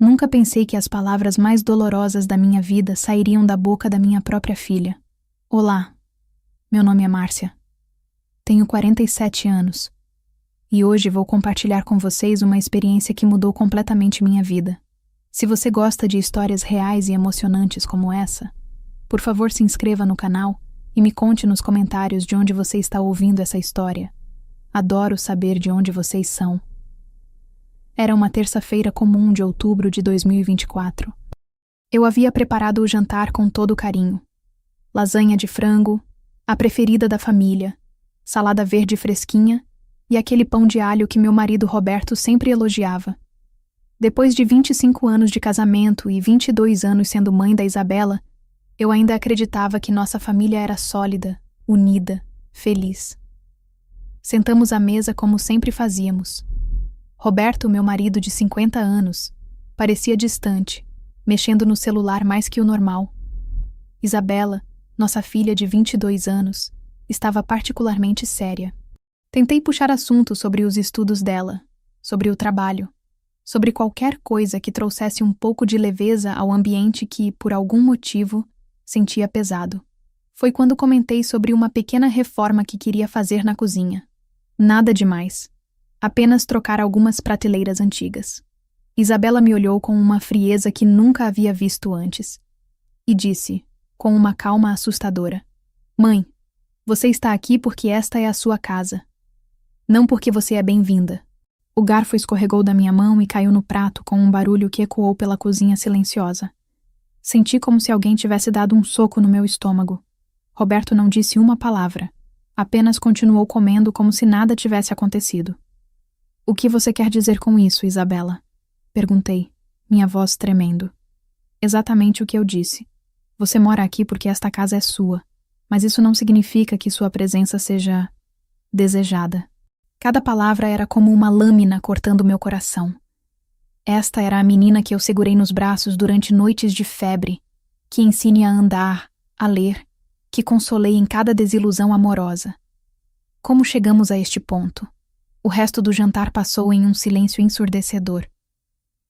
Nunca pensei que as palavras mais dolorosas da minha vida sairiam da boca da minha própria filha. Olá, meu nome é Márcia. Tenho 47 anos. E hoje vou compartilhar com vocês uma experiência que mudou completamente minha vida. Se você gosta de histórias reais e emocionantes como essa, por favor se inscreva no canal e me conte nos comentários de onde você está ouvindo essa história. Adoro saber de onde vocês são. Era uma terça-feira comum de outubro de 2024. Eu havia preparado o jantar com todo carinho. Lasanha de frango, a preferida da família, salada verde fresquinha e aquele pão de alho que meu marido Roberto sempre elogiava. Depois de 25 anos de casamento e 22 anos sendo mãe da Isabela, eu ainda acreditava que nossa família era sólida, unida, feliz. Sentamos à mesa como sempre fazíamos. Roberto, meu marido de 50 anos, parecia distante, mexendo no celular mais que o normal. Isabela, nossa filha de 22 anos, estava particularmente séria. Tentei puxar assunto sobre os estudos dela, sobre o trabalho, sobre qualquer coisa que trouxesse um pouco de leveza ao ambiente que, por algum motivo, sentia pesado. Foi quando comentei sobre uma pequena reforma que queria fazer na cozinha. Nada demais. Apenas trocar algumas prateleiras antigas. Isabela me olhou com uma frieza que nunca havia visto antes. E disse, com uma calma assustadora: "Mãe, você está aqui porque esta é a sua casa. Não porque você é bem-vinda." O garfo escorregou da minha mão e caiu no prato com um barulho que ecoou pela cozinha silenciosa. Senti como se alguém tivesse dado um soco no meu estômago. Roberto não disse uma palavra. Apenas continuou comendo como se nada tivesse acontecido. "O que você quer dizer com isso, Isabela?" Perguntei, minha voz tremendo. "Exatamente o que eu disse. Você mora aqui porque esta casa é sua, mas isso não significa que sua presença seja desejada." Cada palavra era como uma lâmina cortando meu coração. Esta era a menina que eu segurei nos braços durante noites de febre, que ensine a andar, a ler, que consolei em cada desilusão amorosa. Como chegamos a este ponto? O resto do jantar passou em um silêncio ensurdecedor.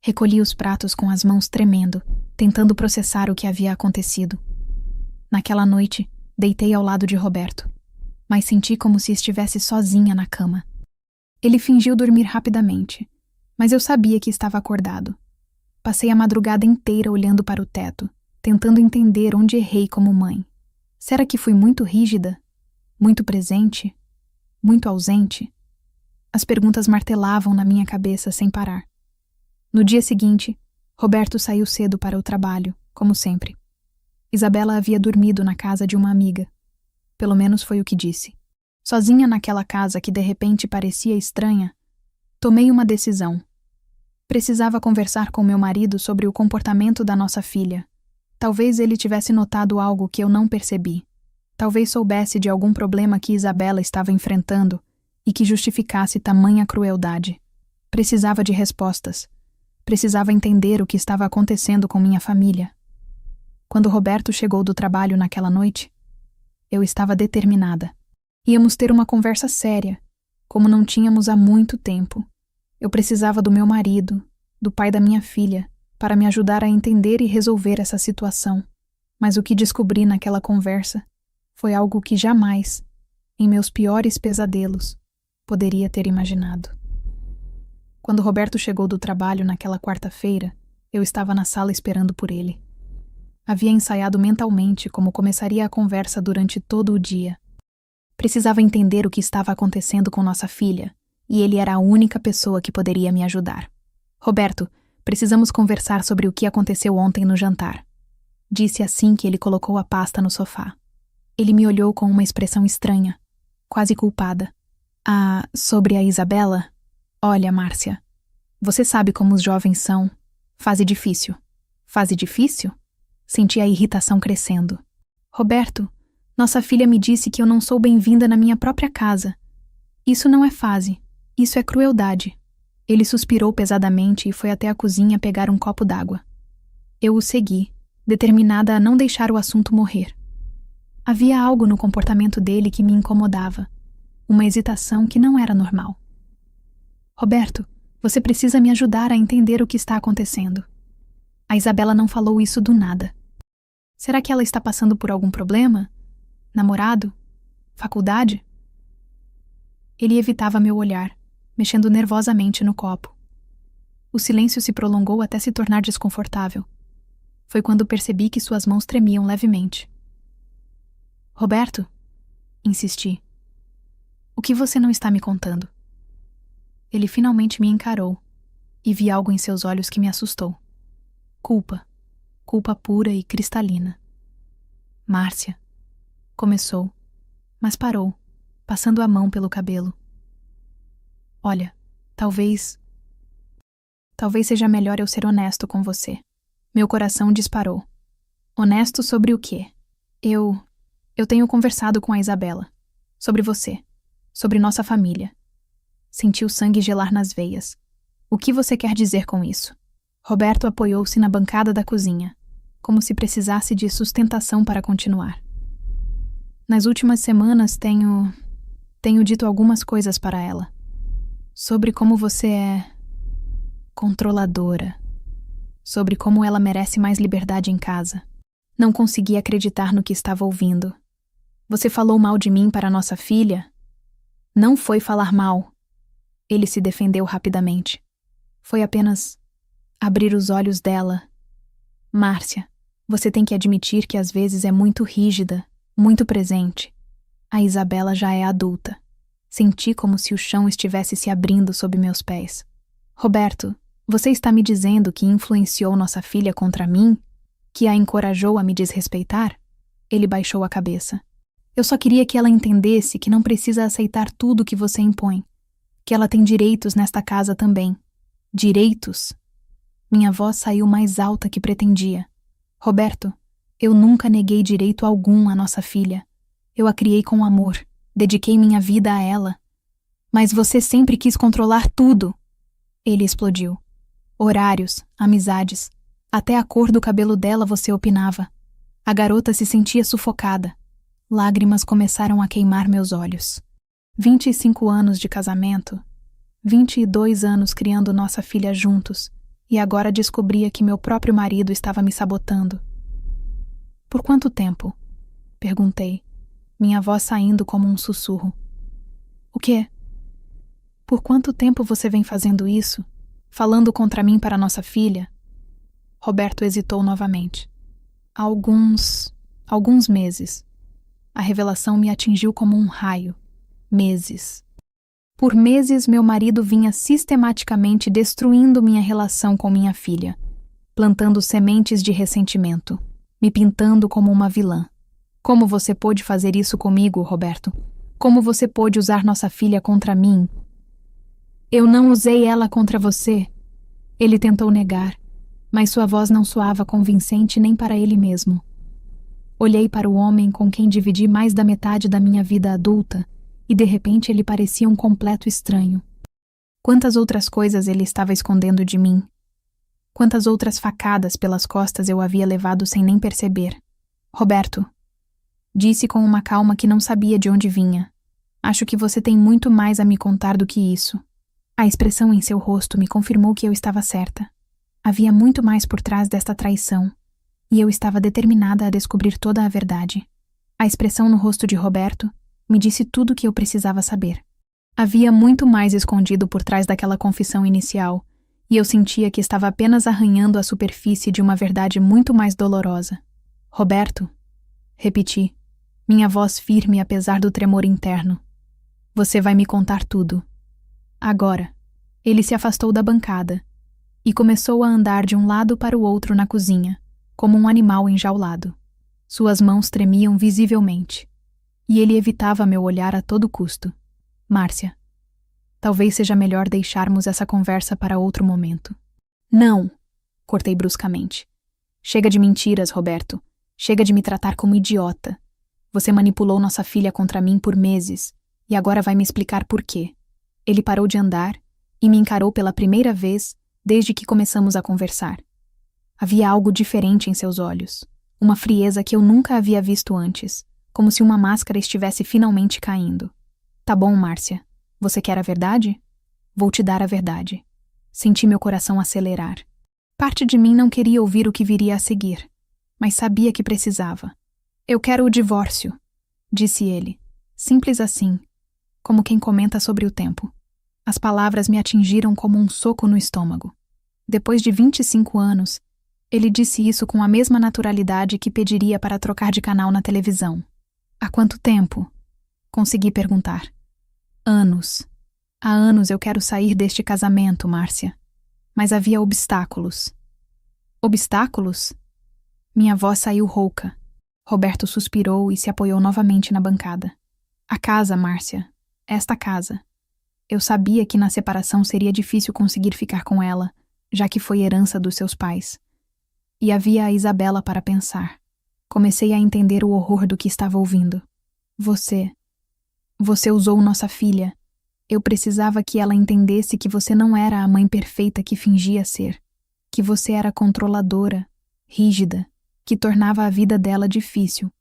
Recolhi os pratos com as mãos tremendo, tentando processar o que havia acontecido. Naquela noite, deitei ao lado de Roberto, mas senti como se estivesse sozinha na cama. Ele fingiu dormir rapidamente, mas eu sabia que estava acordado. Passei a madrugada inteira olhando para o teto, tentando entender onde errei como mãe. Será que fui muito rígida? Muito presente? Muito ausente? As perguntas martelavam na minha cabeça sem parar. No dia seguinte, Roberto saiu cedo para o trabalho, como sempre. Isabela havia dormido na casa de uma amiga. Pelo menos foi o que disse. Sozinha naquela casa que de repente parecia estranha, tomei uma decisão. Precisava conversar com meu marido sobre o comportamento da nossa filha. Talvez ele tivesse notado algo que eu não percebi. Talvez soubesse de algum problema que Isabela estava enfrentando e que justificasse tamanha crueldade. Precisava de respostas. Precisava entender o que estava acontecendo com minha família. Quando Roberto chegou do trabalho naquela noite, eu estava determinada. Íamos ter uma conversa séria, como não tínhamos há muito tempo. Eu precisava do meu marido, do pai da minha filha, para me ajudar a entender e resolver essa situação. Mas o que descobri naquela conversa foi algo que jamais, em meus piores pesadelos, poderia ter imaginado. Quando Roberto chegou do trabalho naquela quarta-feira, eu estava na sala esperando por ele. Havia ensaiado mentalmente como começaria a conversa durante todo o dia. Precisava entender o que estava acontecendo com nossa filha, e ele era a única pessoa que poderia me ajudar. "Roberto, precisamos conversar sobre o que aconteceu ontem no jantar", disse assim que ele colocou a pasta no sofá. Ele me olhou com uma expressão estranha, quase culpada. "Ah, sobre a Isabela? Olha, Márcia, você sabe como os jovens são. Fase difícil." "Fase difícil?" Senti a irritação crescendo. "Roberto, nossa filha me disse que eu não sou bem-vinda na minha própria casa. Isso não é fase, isso é crueldade." Ele suspirou pesadamente e foi até a cozinha pegar um copo d'água. Eu o segui, determinada a não deixar o assunto morrer. Havia algo no comportamento dele que me incomodava, uma hesitação que não era normal. "Roberto, você precisa me ajudar a entender o que está acontecendo." A Isabela não falou isso do nada. Será que ela está passando por algum problema? Namorado? Faculdade? Ele evitava meu olhar, mexendo nervosamente no copo. O silêncio se prolongou até se tornar desconfortável. Foi quando percebi que suas mãos tremiam levemente. Roberto? Insisti. O que você não está me contando? Ele finalmente me encarou e vi algo em seus olhos que me assustou. Culpa. Culpa pura e cristalina. Márcia. Começou, mas parou, passando a mão pelo cabelo. Olha, talvez seja melhor eu ser honesto com você. Meu coração disparou. Honesto sobre o quê? Eu tenho conversado com a Isabela. Sobre você. Sobre nossa família. Senti o sangue gelar nas veias. O que você quer dizer com isso? Roberto apoiou-se na bancada da cozinha, como se precisasse de sustentação para continuar. Nas últimas semanas tenho dito algumas coisas para ela. Sobre como você é controladora. Sobre como ela merece mais liberdade em casa. Não conseguia acreditar no que estava ouvindo. Você falou mal de mim para nossa filha? Não foi falar mal. Ele se defendeu rapidamente. Foi apenas abrir os olhos dela. Márcia, você tem que admitir que às vezes é muito rígida, muito presente. A Isabela já é adulta. Senti como se o chão estivesse se abrindo sob meus pés. Roberto, você está me dizendo que influenciou nossa filha contra mim? Que a encorajou a me desrespeitar? Ele baixou a cabeça. Eu só queria que ela entendesse que não precisa aceitar tudo que você impõe. Que ela tem direitos nesta casa também. Direitos? Minha voz saiu mais alta que pretendia. Roberto, eu nunca neguei direito algum à nossa filha. Eu a criei com amor. Dediquei minha vida a ela. Mas você sempre quis controlar tudo. Ele explodiu. Horários, amizades, até a cor do cabelo dela você opinava. A garota se sentia sufocada. Lágrimas começaram a queimar meus olhos. 25 anos de casamento, 22 anos criando nossa filha juntos, e agora descobria que meu próprio marido estava me sabotando. Por quanto tempo? Perguntei, minha voz saindo como um sussurro. O quê? Por quanto tempo você vem fazendo isso? Falando contra mim para nossa filha? Roberto hesitou novamente. Alguns meses. A revelação me atingiu como um raio. Meses. Por meses meu marido vinha sistematicamente destruindo minha relação com minha filha, plantando sementes de ressentimento, me pintando como uma vilã. Como você pôde fazer isso comigo, Roberto? Como você pôde usar nossa filha contra mim? Eu não usei ela contra você. Ele tentou negar, mas sua voz não soava convincente nem para ele mesmo. Olhei para o homem com quem dividi mais da metade da minha vida adulta e de repente ele parecia um completo estranho. Quantas outras coisas ele estava escondendo de mim? Quantas outras facadas pelas costas eu havia levado sem nem perceber? Roberto, disse com uma calma que não sabia de onde vinha. Acho que você tem muito mais a me contar do que isso. A expressão em seu rosto me confirmou que eu estava certa. Havia muito mais por trás desta traição, e eu estava determinada a descobrir toda a verdade. A expressão no rosto de Roberto me disse tudo o que eu precisava saber. Havia muito mais escondido por trás daquela confissão inicial, e eu sentia que estava apenas arranhando a superfície de uma verdade muito mais dolorosa. Roberto, repeti, minha voz firme apesar do tremor interno. Você vai me contar tudo. Agora. Ele se afastou da bancada e começou a andar de um lado para o outro na cozinha, como um animal enjaulado. Suas mãos tremiam visivelmente, e ele evitava meu olhar a todo custo. Márcia, talvez seja melhor deixarmos essa conversa para outro momento. Não, cortei bruscamente. Chega de mentiras, Roberto. Chega de me tratar como idiota. Você manipulou nossa filha contra mim por meses, e agora vai me explicar por quê. Ele parou de andar e me encarou pela primeira vez desde que começamos a conversar. Havia algo diferente em seus olhos, uma frieza que eu nunca havia visto antes, como se uma máscara estivesse finalmente caindo. Tá bom, Márcia. Você quer a verdade? Vou te dar a verdade. Senti meu coração acelerar. Parte de mim não queria ouvir o que viria a seguir, mas sabia que precisava. Eu quero o divórcio, disse ele, simples assim, como quem comenta sobre o tempo. As palavras me atingiram como um soco no estômago. Depois de 25 anos, ele disse isso com a mesma naturalidade que pediria para trocar de canal na televisão. Há quanto tempo? Consegui perguntar. Anos. Há anos eu quero sair deste casamento, Márcia. Mas havia obstáculos. Obstáculos? Minha voz saiu rouca. Roberto suspirou e se apoiou novamente na bancada. A casa, Márcia. Esta casa. Eu sabia que na separação seria difícil conseguir ficar com ela, já que foi herança dos seus pais. E havia a Isabela para pensar. Comecei a entender o horror do que estava ouvindo. Você usou nossa filha. Eu precisava que ela entendesse que você não era a mãe perfeita que fingia ser. Que você era controladora, rígida, que tornava a vida dela difícil.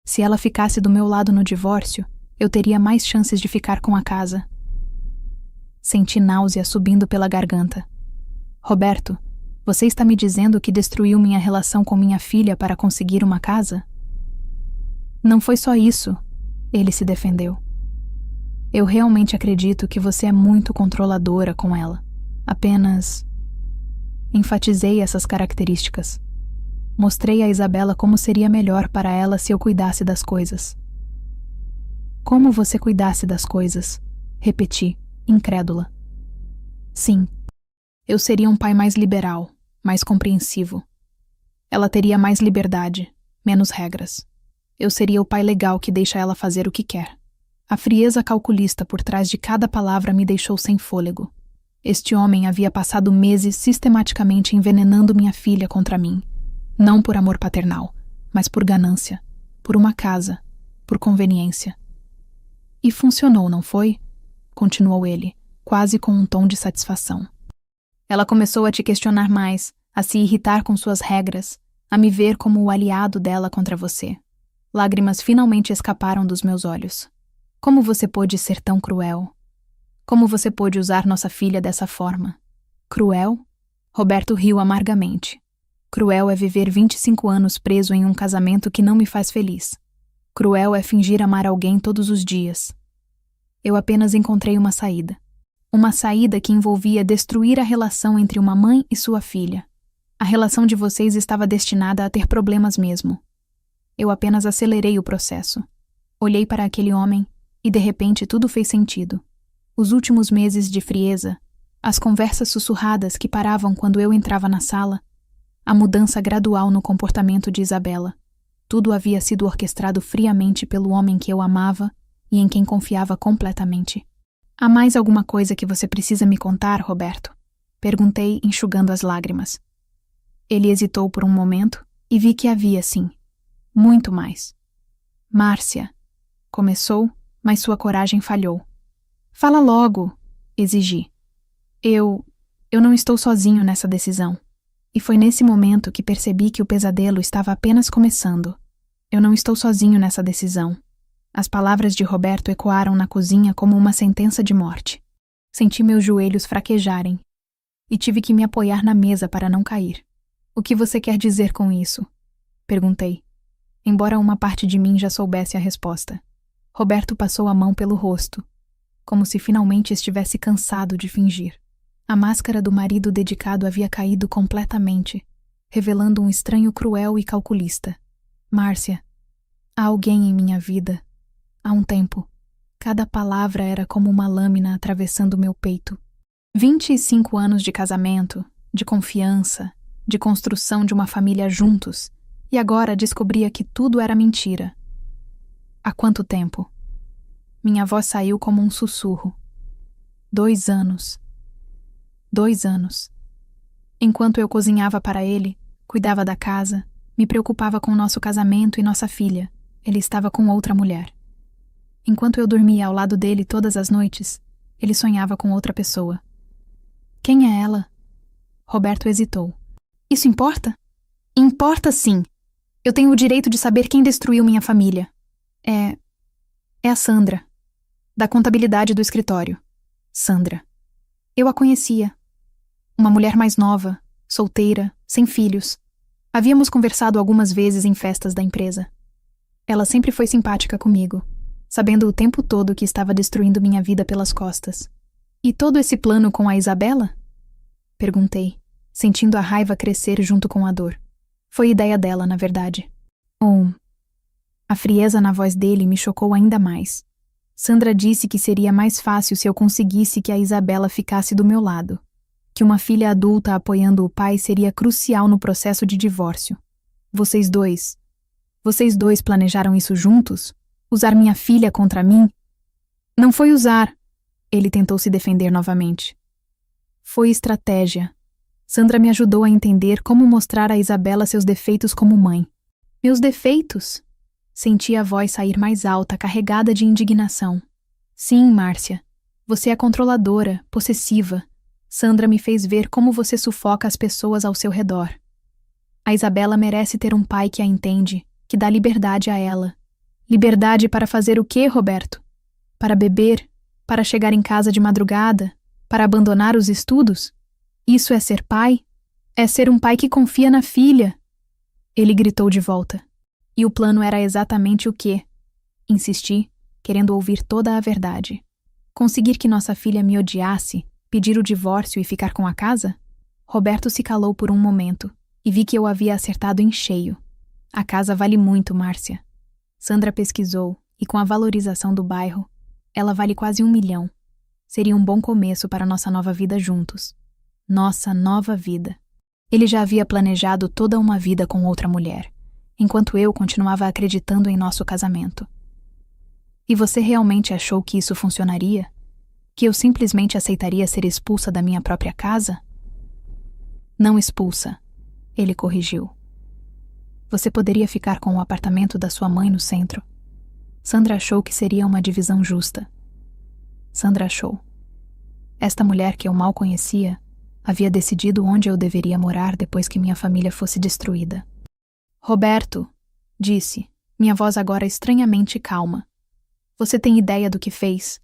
Se ela ficasse do meu lado no divórcio, eu teria mais chances de ficar com a casa. Senti náusea subindo pela garganta. Roberto, você está me dizendo que destruiu minha relação com minha filha para conseguir uma casa? Não foi só isso, ele se defendeu. Eu realmente acredito que você é muito controladora com ela. Apenas enfatizei essas características. Mostrei a Isabela como seria melhor para ela se eu cuidasse das coisas. Como você cuidasse das coisas? Repeti, incrédula. Sim, eu seria um pai mais liberal, mais compreensivo. Ela teria mais liberdade, menos regras. Eu seria o pai legal que deixa ela fazer o que quer. A frieza calculista por trás de cada palavra me deixou sem fôlego. Este homem havia passado meses sistematicamente envenenando minha filha contra mim. Não por amor paternal, mas por ganância, por uma casa, por conveniência. E funcionou, não foi? Continuou ele, quase com um tom de satisfação. Ela começou a te questionar mais, a se irritar com suas regras, a me ver como o aliado dela contra você. Lágrimas finalmente escaparam dos meus olhos. Como você pôde ser tão cruel? Como você pôde usar nossa filha dessa forma? Cruel? Roberto riu amargamente. Cruel é viver 25 anos preso em um casamento que não me faz feliz. Cruel é fingir amar alguém todos os dias. Eu apenas encontrei uma saída. Uma saída que envolvia destruir a relação entre uma mãe e sua filha. A relação de vocês estava destinada a ter problemas mesmo. Eu apenas acelerei o processo. Olhei para aquele homem e de repente tudo fez sentido. Os últimos meses de frieza, as conversas sussurradas que paravam quando eu entrava na sala, a mudança gradual no comportamento de Isabela. Tudo havia sido orquestrado friamente pelo homem que eu amava e em quem confiava completamente. Há mais alguma coisa que você precisa me contar, Roberto? Perguntei, enxugando as lágrimas. Ele hesitou por um momento e vi que havia, sim. Muito mais. Márcia, começou, mas sua coragem falhou. Fala logo, exigi. Eu não estou sozinho nessa decisão. E foi nesse momento que percebi que o pesadelo estava apenas começando. Eu não estou sozinho nessa decisão. As palavras de Roberto ecoaram na cozinha como uma sentença de morte. Senti meus joelhos fraquejarem e tive que me apoiar na mesa para não cair. O que você quer dizer com isso? Perguntei, embora uma parte de mim já soubesse a resposta. Roberto passou a mão pelo rosto, como se finalmente estivesse cansado de fingir. A máscara do marido dedicado havia caído completamente, revelando um estranho cruel e calculista. Márcia, há alguém em minha vida. Há um tempo. Cada palavra era como uma lâmina atravessando meu peito. 25 anos de casamento, de confiança, de construção de uma família juntos, e agora descobria que tudo era mentira. Há quanto tempo? Minha voz saiu como um sussurro. 2 anos. 2 anos. Enquanto eu cozinhava para ele, cuidava da casa, me preocupava com nosso casamento e nossa filha, ele estava com outra mulher. Enquanto eu dormia ao lado dele todas as noites, ele sonhava com outra pessoa. Quem é ela? Roberto hesitou. Isso importa? Importa sim. Eu tenho o direito de saber quem destruiu minha família. É a Sandra, da contabilidade do escritório. Sandra. Eu a conhecia. Uma mulher mais nova, solteira, sem filhos. Havíamos conversado algumas vezes em festas da empresa. Ela sempre foi simpática comigo, sabendo o tempo todo que estava destruindo minha vida pelas costas. E todo esse plano com a Isabela? Perguntei, sentindo a raiva crescer junto com a dor. Foi ideia dela, na verdade. A frieza na voz dele me chocou ainda mais. Sandra disse que seria mais fácil se eu conseguisse que a Isabela ficasse do meu lado, que uma filha adulta apoiando o pai seria crucial no processo de divórcio. Vocês dois planejaram isso juntos? Usar minha filha contra mim? Não foi usar. Ele tentou se defender novamente. Foi estratégia. Sandra me ajudou a entender como mostrar a Isabela seus defeitos como mãe. Meus defeitos? Senti a voz sair mais alta, carregada de indignação. Sim, Márcia. Você é controladora, possessiva. Sandra me fez ver como você sufoca as pessoas ao seu redor. A Isabela merece ter um pai que a entende, que dá liberdade a ela. Liberdade para fazer o quê, Roberto? Para beber? Para chegar em casa de madrugada? Para abandonar os estudos? Isso é ser pai? É ser um pai que confia na filha. Ele gritou de volta. E o plano era exatamente o quê? Insisti, querendo ouvir toda a verdade. Conseguir que nossa filha me odiasse, pedir o divórcio e ficar com a casa? Roberto se calou por um momento e vi que eu havia acertado em cheio. A casa vale muito, Márcia. Sandra pesquisou e, com a valorização do bairro, ela vale quase 1 milhão. Seria um bom começo para nossa nova vida juntos. Nossa nova vida. Ele já havia planejado toda uma vida com outra mulher, enquanto eu continuava acreditando em nosso casamento. E você realmente achou que isso funcionaria? Que eu simplesmente aceitaria ser expulsa da minha própria casa? Não expulsa, ele corrigiu. Você poderia ficar com o apartamento da sua mãe no centro. Sandra achou que seria uma divisão justa. Sandra achou. Esta mulher que eu mal conhecia havia decidido onde eu deveria morar depois que minha família fosse destruída. Roberto, disse, minha voz agora estranhamente calma. Você tem ideia do que fez?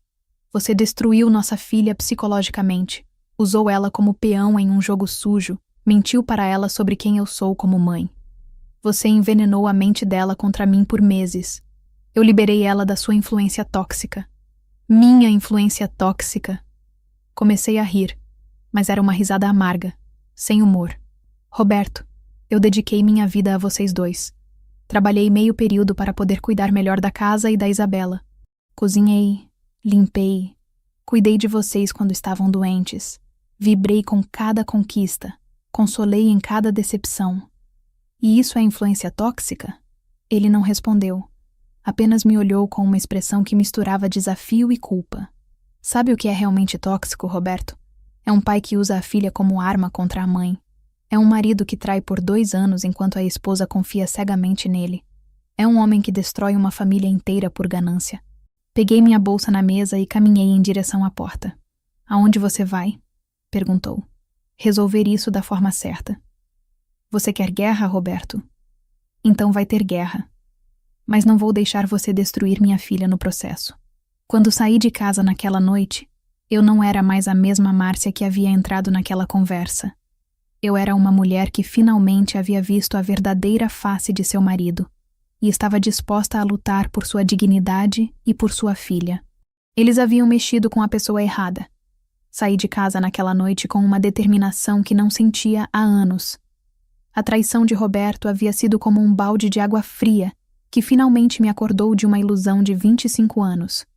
Você destruiu nossa filha psicologicamente, usou ela como peão em um jogo sujo, mentiu para ela sobre quem eu sou como mãe. Você envenenou a mente dela contra mim por meses. Eu liberei ela da sua influência tóxica. Minha influência tóxica. Comecei a rir, mas era uma risada amarga, sem humor. Roberto, eu dediquei minha vida a vocês dois. Trabalhei meio período para poder cuidar melhor da casa e da Isabela. Cozinhei, limpei, cuidei de vocês quando estavam doentes. Vibrei com cada conquista, consolei em cada decepção. E isso é influência tóxica? Ele não respondeu. Apenas me olhou com uma expressão que misturava desafio e culpa. Sabe o que é realmente tóxico, Roberto? É um pai que usa a filha como arma contra a mãe. É um marido que trai por 2 anos enquanto a esposa confia cegamente nele. É um homem que destrói uma família inteira por ganância. Peguei minha bolsa na mesa e caminhei em direção à porta. Aonde você vai? Perguntou. Resolver isso da forma certa. Você quer guerra, Roberto? Então vai ter guerra. Mas não vou deixar você destruir minha filha no processo. Quando saí de casa naquela noite, eu não era mais a mesma Márcia que havia entrado naquela conversa. Eu era uma mulher que finalmente havia visto a verdadeira face de seu marido e estava disposta a lutar por sua dignidade e por sua filha. Eles haviam mexido com a pessoa errada. Saí de casa naquela noite com uma determinação que não sentia há anos. A traição de Roberto havia sido como um balde de água fria que finalmente me acordou de uma ilusão de 25 anos.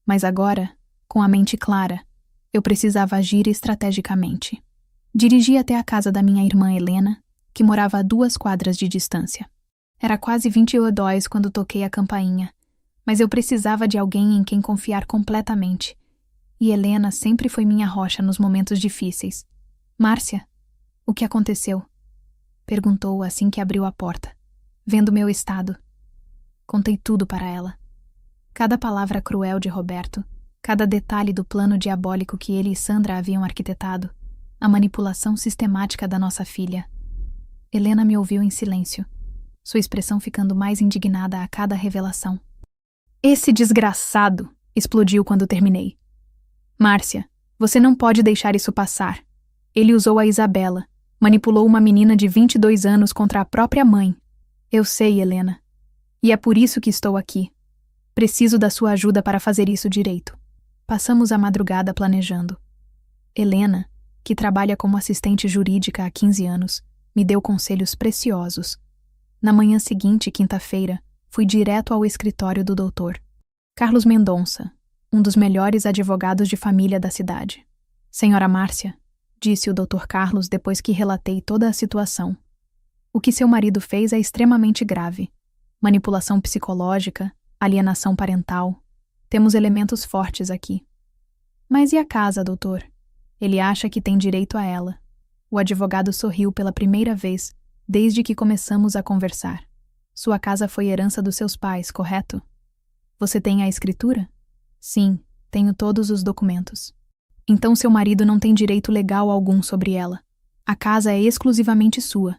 Mas agora, com a mente clara, eu precisava agir estrategicamente. Dirigi até a casa da minha irmã Helena, que morava a 2 quadras de distância. Era quase 22 quando toquei a campainha, mas eu precisava de alguém em quem confiar completamente. E Helena sempre foi minha rocha nos momentos difíceis. Márcia, o que aconteceu? Perguntou assim que abriu a porta, vendo meu estado. Contei tudo para ela. Cada palavra cruel de Roberto, cada detalhe do plano diabólico que ele e Sandra haviam arquitetado, a manipulação sistemática da nossa filha. Helena me ouviu em silêncio, sua expressão ficando mais indignada a cada revelação. Esse desgraçado! Explodiu quando terminei. Márcia, você não pode deixar isso passar. Ele usou a Isabela. Manipulou uma menina de 22 anos contra a própria mãe. Eu sei, Helena. E é por isso que estou aqui. Preciso da sua ajuda para fazer isso direito. Passamos a madrugada planejando. Helena, que trabalha como assistente jurídica há 15 anos, me deu conselhos preciosos. Na manhã seguinte, quinta-feira, fui direto ao escritório do doutor Carlos Mendonça, um dos melhores advogados de família da cidade. Senhora Márcia, disse o doutor Carlos depois que relatei toda a situação. O que seu marido fez é extremamente grave. Manipulação psicológica, alienação parental. Temos elementos fortes aqui. Mas e a casa, doutor? Ele acha que tem direito a ela. O advogado sorriu pela primeira vez desde que começamos a conversar. Sua casa foi herança dos seus pais, correto? Você tem a escritura? Sim, tenho todos os documentos. Então seu marido não tem direito legal algum sobre ela. A casa é exclusivamente sua.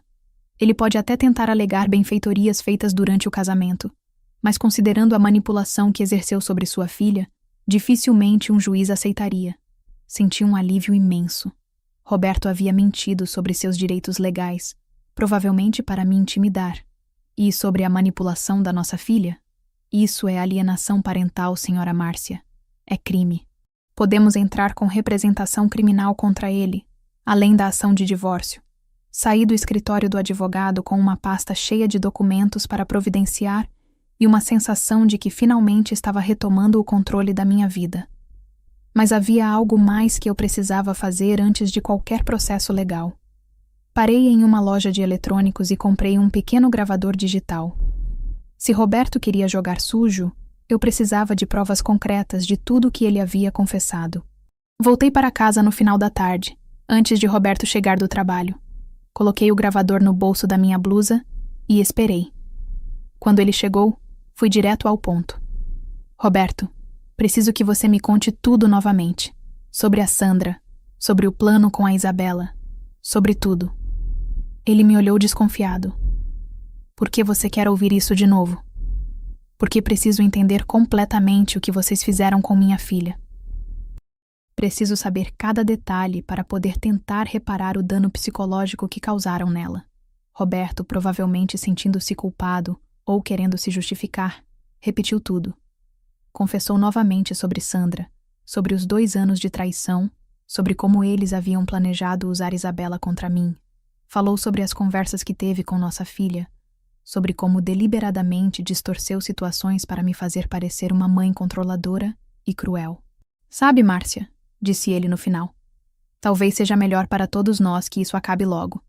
Ele pode até tentar alegar benfeitorias feitas durante o casamento, mas considerando a manipulação que exerceu sobre sua filha, dificilmente um juiz aceitaria. Senti um alívio imenso. Roberto havia mentido sobre seus direitos legais, provavelmente para me intimidar. E sobre a manipulação da nossa filha? Isso é alienação parental, senhora Márcia. É crime. Podemos entrar com representação criminal contra ele, além da ação de divórcio. Saí do escritório do advogado com uma pasta cheia de documentos para providenciar e uma sensação de que finalmente estava retomando o controle da minha vida. Mas havia algo mais que eu precisava fazer antes de qualquer processo legal. Parei em uma loja de eletrônicos e comprei um pequeno gravador digital. Se Roberto queria jogar sujo, eu precisava de provas concretas de tudo o que ele havia confessado. Voltei para casa no final da tarde, antes de Roberto chegar do trabalho. Coloquei o gravador no bolso da minha blusa e esperei. Quando ele chegou, fui direto ao ponto. Roberto, preciso que você me conte tudo novamente. Sobre a Sandra, sobre o plano com a Isabela, sobre tudo. Ele me olhou desconfiado. Por que você quer ouvir isso de novo? Porque preciso entender completamente o que vocês fizeram com minha filha. Preciso saber cada detalhe para poder tentar reparar o dano psicológico que causaram nela. Roberto, provavelmente sentindo-se culpado ou querendo se justificar, repetiu tudo. Confessou novamente sobre Sandra, sobre os 2 anos de traição, sobre como eles haviam planejado usar Isabela contra mim. Falou sobre as conversas que teve com nossa filha, sobre como deliberadamente distorceu situações para me fazer parecer uma mãe controladora e cruel. Sabe, Márcia, disse ele no final, talvez seja melhor para todos nós que isso acabe logo.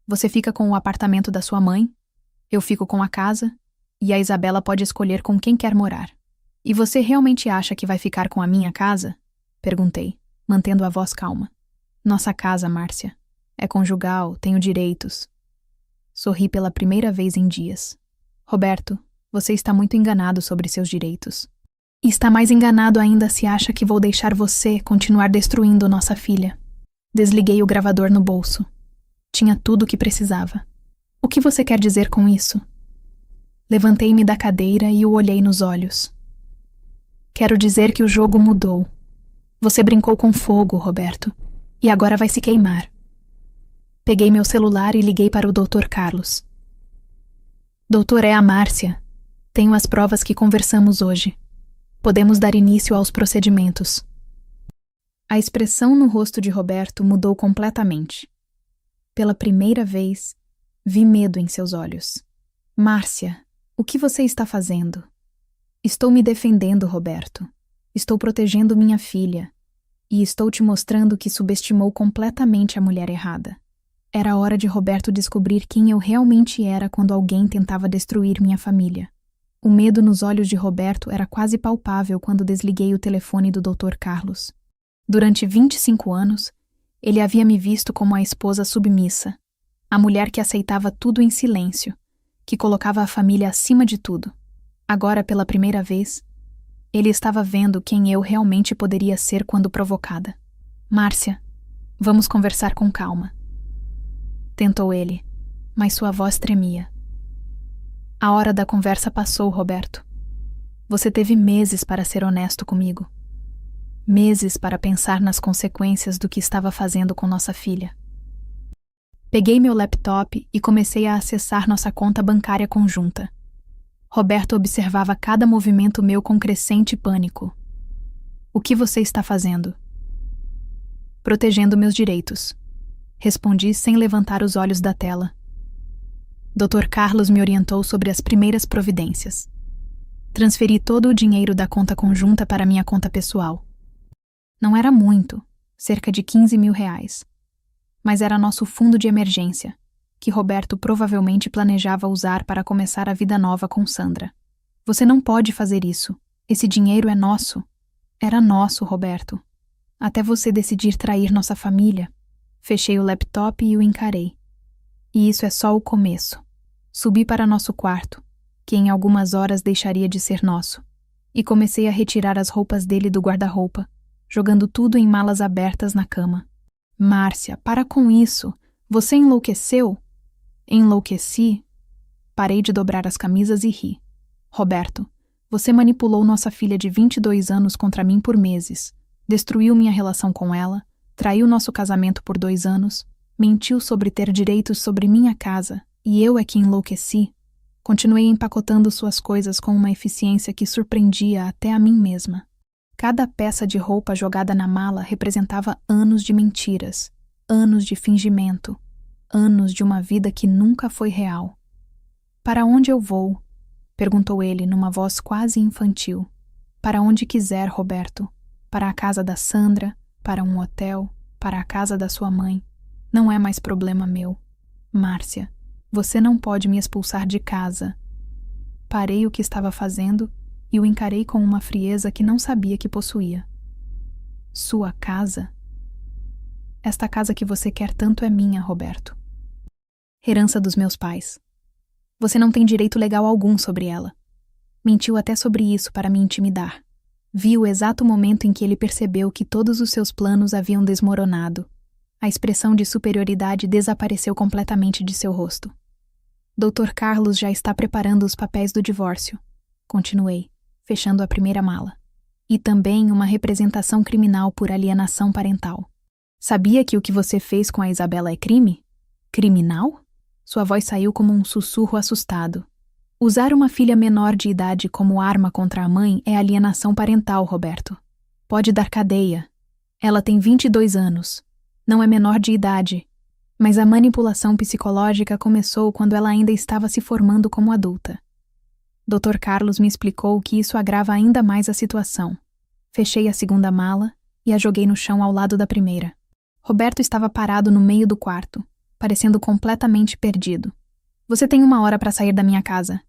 Você fica com o apartamento da sua mãe, eu fico com a casa, e a Isabela pode escolher com quem quer morar. E você realmente acha que vai ficar com a minha casa? Perguntei, mantendo a voz calma. Nossa casa, Márcia. É conjugal, tenho direitos. Sorri pela primeira vez em dias. Roberto, você está muito enganado sobre seus direitos. E está mais enganado ainda se acha que vou deixar você continuar destruindo nossa filha. Desliguei o gravador no bolso. Tinha tudo o que precisava. O que você quer dizer com isso? Levantei-me da cadeira e o olhei nos olhos. Quero dizer que o jogo mudou. Você brincou com fogo, Roberto, e agora vai se queimar. Peguei meu celular e liguei para o Dr. Carlos. Doutor, é a Márcia. Tenho as provas que conversamos hoje. Podemos dar início aos procedimentos. A expressão no rosto de Roberto mudou completamente. Pela primeira vez, vi medo em seus olhos. Márcia, o que você está fazendo? Estou me defendendo, Roberto. Estou protegendo minha filha. E estou te mostrando que subestimou completamente a mulher errada. Era hora de Roberto descobrir quem eu realmente era quando alguém tentava destruir minha família. O medo nos olhos de Roberto era quase palpável quando desliguei o telefone do Dr. Carlos. Durante 25 anos, ele havia me visto como a esposa submissa, a mulher que aceitava tudo em silêncio, que colocava a família acima de tudo. Agora, pela primeira vez, ele estava vendo quem eu realmente poderia ser quando provocada. Márcia, vamos conversar com calma. Tentou ele, mas sua voz tremia. A hora da conversa passou, Roberto. Você teve meses para ser honesto comigo. Meses para pensar nas consequências do que estava fazendo com nossa filha. Peguei meu laptop e comecei a acessar nossa conta bancária conjunta. Roberto observava cada movimento meu com crescente pânico. O que você está fazendo? Protegendo meus direitos. Respondi sem levantar os olhos da tela. Dr. Carlos me orientou sobre as primeiras providências. Transferi todo o dinheiro da conta conjunta para minha conta pessoal. Não era muito, cerca de R$ 15.000, mas era nosso fundo de emergência, que Roberto provavelmente planejava usar para começar a vida nova com Sandra. Você não pode fazer isso. Esse dinheiro é nosso. Era nosso, Roberto. Até você decidir trair nossa família. Fechei o laptop e o encarei. E isso é só o começo. Subi para nosso quarto, que em algumas horas deixaria de ser nosso, e comecei a retirar as roupas dele do guarda-roupa, jogando tudo em malas abertas na cama. Márcia, para com isso. Você enlouqueceu? Enlouqueci? Parei de dobrar as camisas e ri. Roberto, você manipulou nossa filha de 22 anos contra mim por meses, destruiu minha relação com ela, traiu nosso casamento por 2 anos, mentiu sobre ter direitos sobre minha casa, e eu é que enlouqueci. Continuei empacotando suas coisas com uma eficiência que surpreendia até a mim mesma. Cada peça de roupa jogada na mala representava anos de mentiras, anos de fingimento, anos de uma vida que nunca foi real. Para onde eu vou? Perguntou ele numa voz quase infantil. Para onde quiser, Roberto. Para a casa da Sandra, para um hotel, para a casa da sua mãe. Não é mais problema meu. Márcia, você não pode me expulsar de casa. Parei o que estava fazendo e o encarei com uma frieza que não sabia que possuía. Sua casa? Esta casa que você quer tanto é minha, Roberto. Herança dos meus pais. Você não tem direito legal algum sobre ela. Mentiu até sobre isso para me intimidar. Vi o exato momento em que ele percebeu que todos os seus planos haviam desmoronado. A expressão de superioridade desapareceu completamente de seu rosto. Dr. Carlos já está preparando os papéis do divórcio. Continuei, fechando a primeira mala. E também uma representação criminal por alienação parental. Sabia que o que você fez com a Isabela é crime? Criminal? Sua voz saiu como um sussurro assustado. Usar uma filha menor de idade como arma contra a mãe é alienação parental, Roberto. Pode dar cadeia. Ela tem 22 anos. Não é menor de idade. Mas a manipulação psicológica começou quando ela ainda estava se formando como adulta. Dr. Carlos me explicou que isso agrava ainda mais a situação. Fechei a segunda mala e a joguei no chão ao lado da primeira. Roberto estava parado no meio do quarto, parecendo completamente perdido. Você tem 1 hora para sair da minha casa,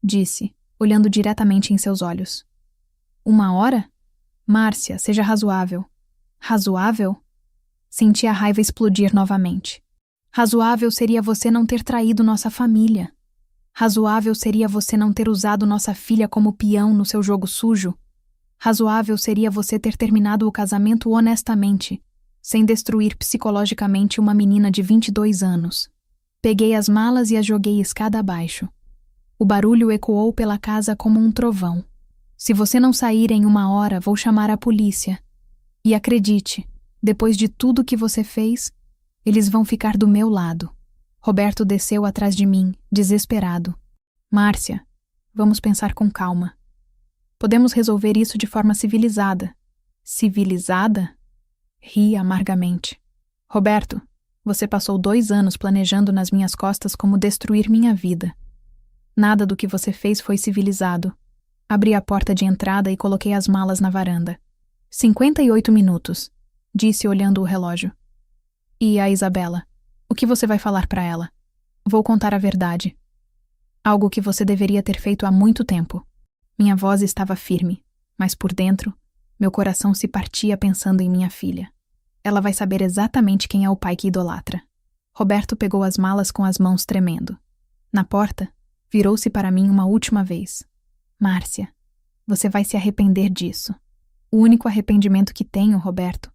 disse, olhando diretamente em seus olhos. 1 hora? Márcia, seja razoável. Razoável? Senti a raiva explodir novamente. Razoável seria você não ter traído nossa família. Razoável seria você não ter usado nossa filha como peão no seu jogo sujo. Razoável seria você ter terminado o casamento honestamente, sem destruir psicologicamente uma menina de 22 anos. Peguei as malas e as joguei escada abaixo. O barulho ecoou pela casa como um trovão. Se você não sair em 1 hora, vou chamar a polícia. E acredite, depois de tudo que você fez, eles vão ficar do meu lado. Roberto desceu atrás de mim, desesperado. Márcia, vamos pensar com calma. Podemos resolver isso de forma civilizada. Civilizada? Ri amargamente. Roberto, você passou 2 anos planejando nas minhas costas como destruir minha vida. Nada do que você fez foi civilizado. Abri a porta de entrada e coloquei as malas na varanda. 58 minutos, disse olhando o relógio. E a Isabela? O que você vai falar para ela? Vou contar a verdade. Algo que você deveria ter feito há muito tempo. Minha voz estava firme, mas por dentro, meu coração se partia pensando em minha filha. Ela vai saber exatamente quem é o pai que idolatra. Roberto pegou as malas com as mãos tremendo. Na porta, virou-se para mim uma última vez. Márcia, você vai se arrepender disso. O único arrependimento que tenho, Roberto,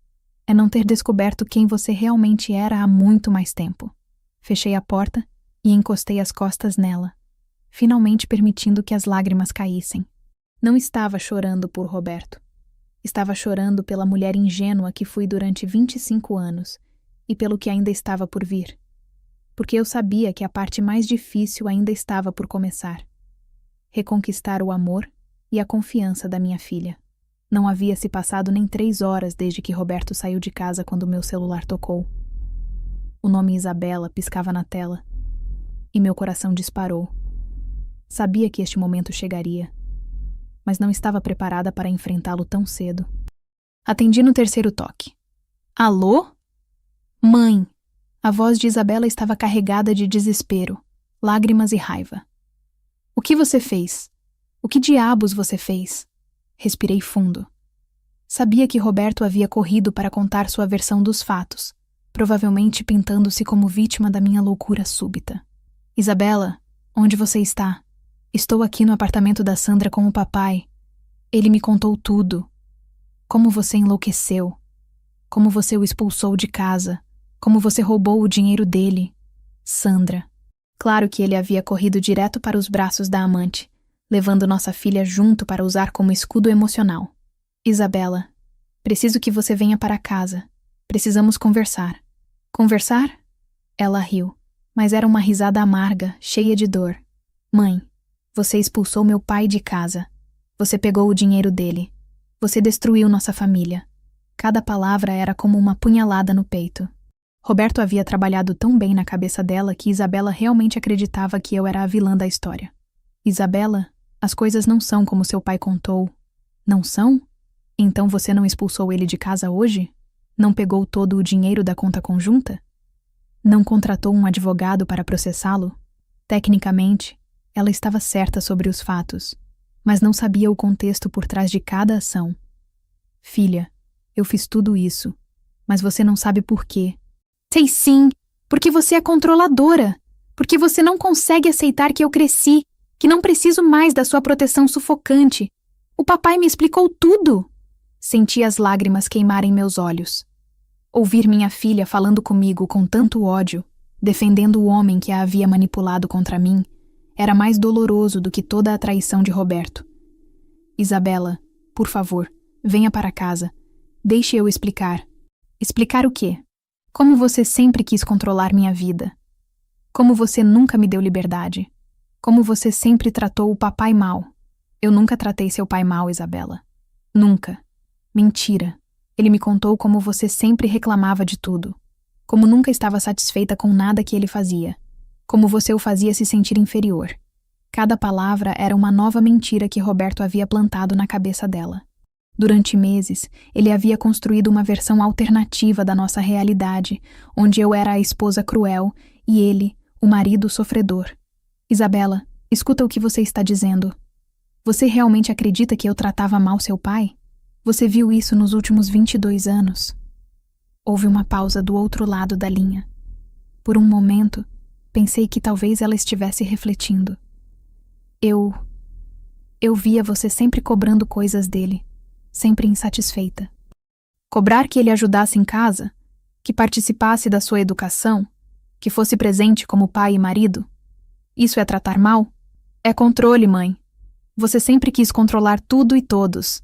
é não ter descoberto quem você realmente era há muito mais tempo. Fechei a porta e encostei as costas nela, finalmente permitindo que as lágrimas caíssem. Não estava chorando por Roberto. Estava chorando pela mulher ingênua que fui durante 25 anos e pelo que ainda estava por vir. porque eu sabia que a parte mais difícil ainda estava por começar. Reconquistar o amor e a confiança da minha filha. Não havia se passado nem 3 horas desde que Roberto saiu de casa quando meu celular tocou. O nome Isabela piscava na tela e meu coração disparou. Sabia que este momento chegaria, mas não estava preparada para enfrentá-lo tão cedo. Atendi no terceiro toque. Alô? Mãe! A voz de Isabela estava carregada de desespero, lágrimas e raiva. O que você fez? O que diabos você fez? Respirei fundo. Sabia que Roberto havia corrido para contar sua versão dos fatos, provavelmente pintando-se como vítima da minha loucura súbita. Isabela, onde você está? Estou aqui no apartamento da Sandra com o papai. Ele me contou tudo. Como você enlouqueceu. Como você o expulsou de casa. Como você roubou o dinheiro dele. Sandra. Claro que ele havia corrido direto para os braços da amante, levando nossa filha junto para usar como escudo emocional. Isabela, preciso que você venha para casa. Precisamos conversar. Conversar? Ela riu, mas era uma risada amarga, cheia de dor. Mãe, você expulsou meu pai de casa. Você pegou o dinheiro dele. Você destruiu nossa família. Cada palavra era como uma punhalada no peito. Roberto havia trabalhado tão bem na cabeça dela que Isabela realmente acreditava que eu era a vilã da história. Isabela, as coisas não são como seu pai contou. Não são? Então você não expulsou ele de casa hoje? Não pegou todo o dinheiro da conta conjunta? Não contratou um advogado para processá-lo? Tecnicamente, ela estava certa sobre os fatos, mas não sabia o contexto por trás de cada ação. Filha, eu fiz tudo isso, mas você não sabe por quê. Sei sim, porque você é controladora, porque você não consegue aceitar que eu cresci, que não preciso mais da sua proteção sufocante. O papai me explicou tudo. Senti as lágrimas queimarem meus olhos. Ouvir minha filha falando comigo com tanto ódio, defendendo o homem que a havia manipulado contra mim, era mais doloroso do que toda a traição de Roberto. Isabela, por favor, venha para casa. Deixe eu explicar. Explicar o quê? Como você sempre quis controlar minha vida. Como você nunca me deu liberdade. Como você sempre tratou o papai mal. Eu nunca tratei seu pai mal, Isabela. Nunca. Mentira. Ele me contou como você sempre reclamava de tudo. Como nunca estava satisfeita com nada que ele fazia. Como você o fazia se sentir inferior. Cada palavra era uma nova mentira que Roberto havia plantado na cabeça dela. Durante meses, ele havia construído uma versão alternativa da nossa realidade, onde eu era a esposa cruel e ele, o marido sofredor. Isabela, escuta o que você está dizendo. Você realmente acredita que eu tratava mal seu pai? Você viu isso nos últimos 22 anos? Houve uma pausa do outro lado da linha. Por um momento, pensei que talvez ela estivesse refletindo. Eu via você sempre cobrando coisas dele. Sempre insatisfeita. Cobrar que ele ajudasse em casa, que participasse da sua educação, que fosse presente como pai e marido. Isso é tratar mal? É controle, mãe. Você sempre quis controlar tudo e todos.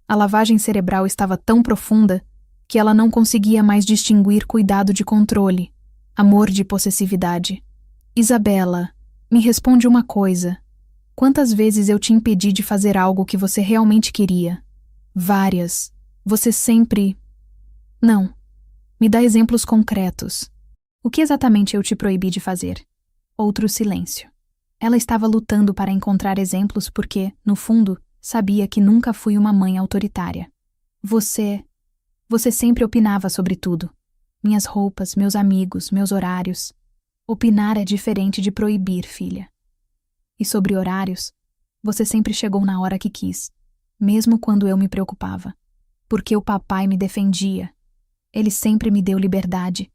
A lavagem cerebral estava tão profunda que ela não conseguia mais distinguir cuidado de controle, amor de possessividade. Isabela, me responde uma coisa. Quantas vezes eu te impedi de fazer algo que você realmente queria? Várias. Você sempre... Não. Me dá exemplos concretos. O que exatamente eu te proibi de fazer? Outro silêncio. Ela estava lutando para encontrar exemplos porque, no fundo, sabia que nunca fui uma mãe autoritária. Você sempre opinava sobre tudo. Minhas roupas, meus amigos, meus horários. Opinar é diferente de proibir, filha. E sobre horários, você sempre chegou na hora que quis. Mesmo quando eu me preocupava. Porque o papai me defendia. Ele sempre me deu liberdade.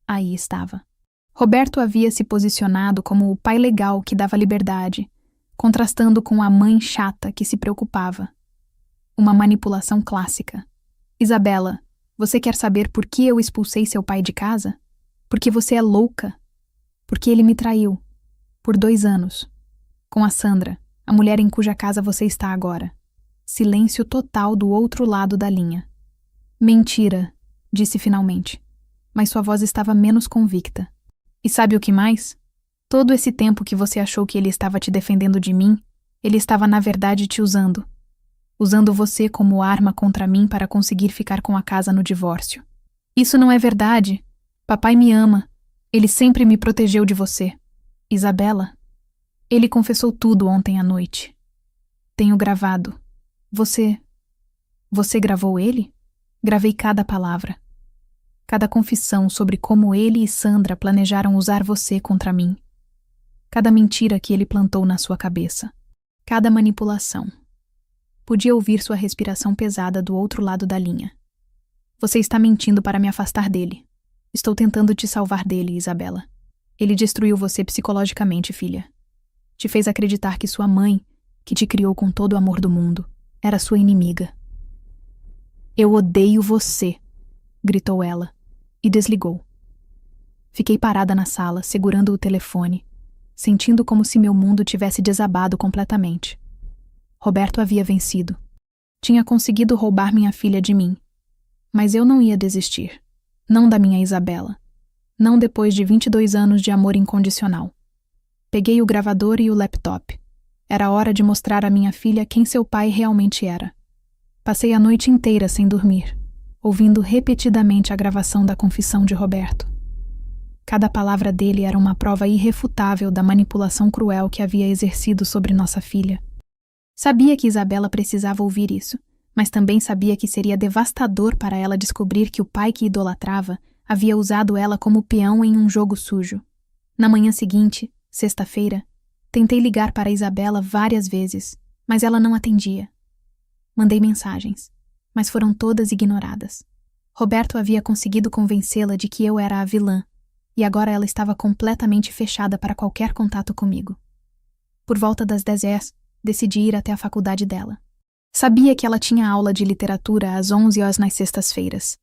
Aí estava. Roberto havia se posicionado como o pai legal que dava liberdade, contrastando com a mãe chata que se preocupava. Uma manipulação clássica. Isabela, você quer saber por que eu expulsei seu pai de casa? Porque você é louca. Porque ele me traiu. Por 2 anos. Com a Sandra, a mulher em cuja casa você está agora. Silêncio total do outro lado da linha. Mentira, disse finalmente, mas sua voz estava menos convicta. E sabe o que mais? Todo esse tempo que você achou que ele estava te defendendo de mim, ele estava na verdade te usando. Usando você como arma contra mim para conseguir ficar com a casa no divórcio. Isso não é verdade. Papai me ama. Ele sempre me protegeu de você. Isabela, ele confessou tudo ontem à noite. Tenho gravado. Você gravou ele? Gravei cada palavra. Cada confissão sobre como ele e Sandra planejaram usar você contra mim. Cada mentira que ele plantou na sua cabeça. Cada manipulação. Podia ouvir sua respiração pesada do outro lado da linha. Você está mentindo para me afastar dele. Estou tentando te salvar dele, Isabela. Ele destruiu você psicologicamente, filha. Te fez acreditar que sua mãe, que te criou com todo o amor do mundo, era sua inimiga. Eu odeio você, gritou ela, e desligou. Fiquei parada na sala, segurando o telefone, sentindo como se meu mundo tivesse desabado completamente. Roberto havia vencido. Tinha conseguido roubar minha filha de mim. Mas eu não ia desistir. Não da minha Isabela. Não depois de 22 anos de amor incondicional. Peguei o gravador e o laptop. Era hora de mostrar à minha filha quem seu pai realmente era. Passei a noite inteira sem dormir, ouvindo repetidamente a gravação da confissão de Roberto. Cada palavra dele era uma prova irrefutável da manipulação cruel que havia exercido sobre nossa filha. Sabia que Isabela precisava ouvir isso, mas também sabia que seria devastador para ela descobrir que o pai que idolatrava havia usado ela como peão em um jogo sujo. Na manhã seguinte, sexta-feira, tentei ligar para Isabela várias vezes, mas ela não atendia. Mandei mensagens, mas foram todas ignoradas. Roberto havia conseguido convencê-la de que eu era a vilã, e agora ela estava completamente fechada para qualquer contato comigo. Por volta das 10h, decidi ir até a faculdade dela. Sabia que ela tinha aula de literatura às 11h nas sextas-feiras.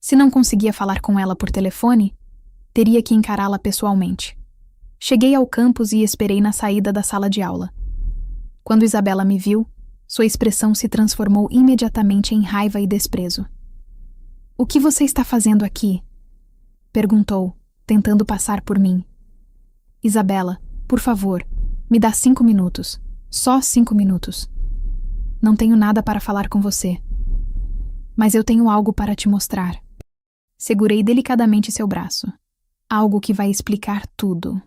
Se não conseguia falar com ela por telefone, teria que encará-la pessoalmente. Cheguei ao campus e esperei na saída da sala de aula. Quando Isabela me viu, sua expressão se transformou imediatamente em raiva e desprezo. "O que você está fazendo aqui?" perguntou, tentando passar por mim. "Isabela, por favor, me dá 5 minutos. Só 5 minutos. Não tenho nada para falar com você. Mas eu tenho algo para te mostrar." Segurei delicadamente seu braço. "Algo que vai explicar tudo."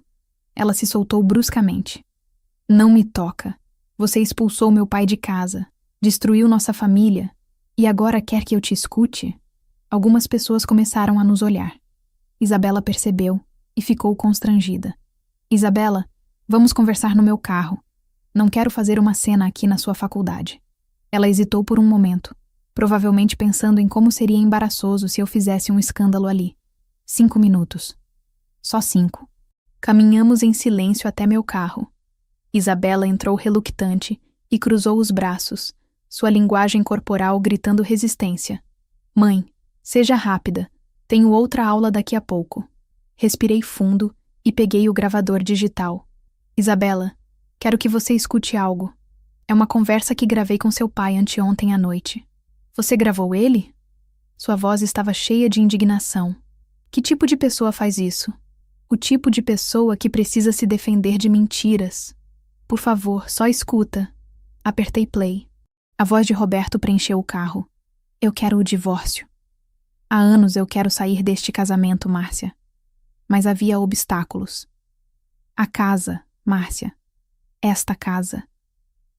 Ela se soltou bruscamente. "Não me toca. Você expulsou meu pai de casa, destruiu nossa família, e agora quer que eu te escute?" Algumas pessoas começaram a nos olhar. Isabela percebeu e ficou constrangida. "Isabela, vamos conversar no meu carro. Não quero fazer uma cena aqui na sua faculdade." Ela hesitou por um momento, provavelmente pensando em como seria embaraçoso se eu fizesse um escândalo ali. 5 minutos. Só 5. Caminhamos em silêncio até meu carro. Isabela entrou reluctante e cruzou os braços, sua linguagem corporal gritando resistência. "Mãe, seja rápida. Tenho outra aula daqui a pouco." Respirei fundo e peguei o gravador digital. "Isabela, quero que você escute algo. É uma conversa que gravei com seu pai anteontem à noite." "Você gravou ele?" Sua voz estava cheia de indignação. "Que tipo de pessoa faz isso?" "O tipo de pessoa que precisa se defender de mentiras." "Por favor, só escuta." Apertei play. A voz de Roberto preencheu o carro. "Eu quero o divórcio. Há anos eu quero sair deste casamento, Márcia. Mas havia obstáculos. A casa, Márcia. Esta casa.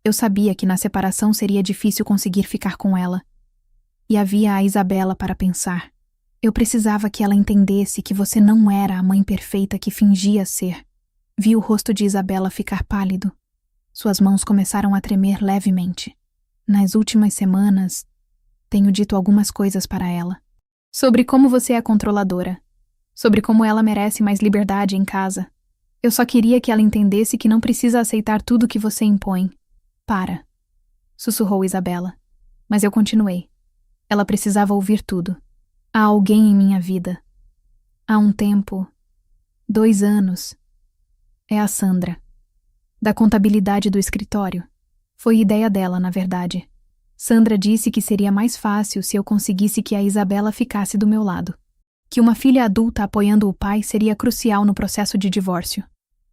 Eu sabia que na separação seria difícil conseguir ficar com ela. E havia a Isabela para pensar. Eu precisava que ela entendesse que você não era a mãe perfeita que fingia ser." Vi o rosto de Isabela ficar pálido. Suas mãos começaram a tremer levemente. "Nas últimas semanas, tenho dito algumas coisas para ela. Sobre como você é controladora. Sobre como ela merece mais liberdade em casa. Eu só queria que ela entendesse que não precisa aceitar tudo que você impõe." "Para", sussurrou Isabela. Mas eu continuei. Ela precisava ouvir tudo. "Há alguém em minha vida. Há um tempo. 2 anos. É a Sandra. Da contabilidade do escritório. Foi ideia dela, na verdade. Sandra disse que seria mais fácil se eu conseguisse que a Isabela ficasse do meu lado. Que uma filha adulta apoiando o pai seria crucial no processo de divórcio.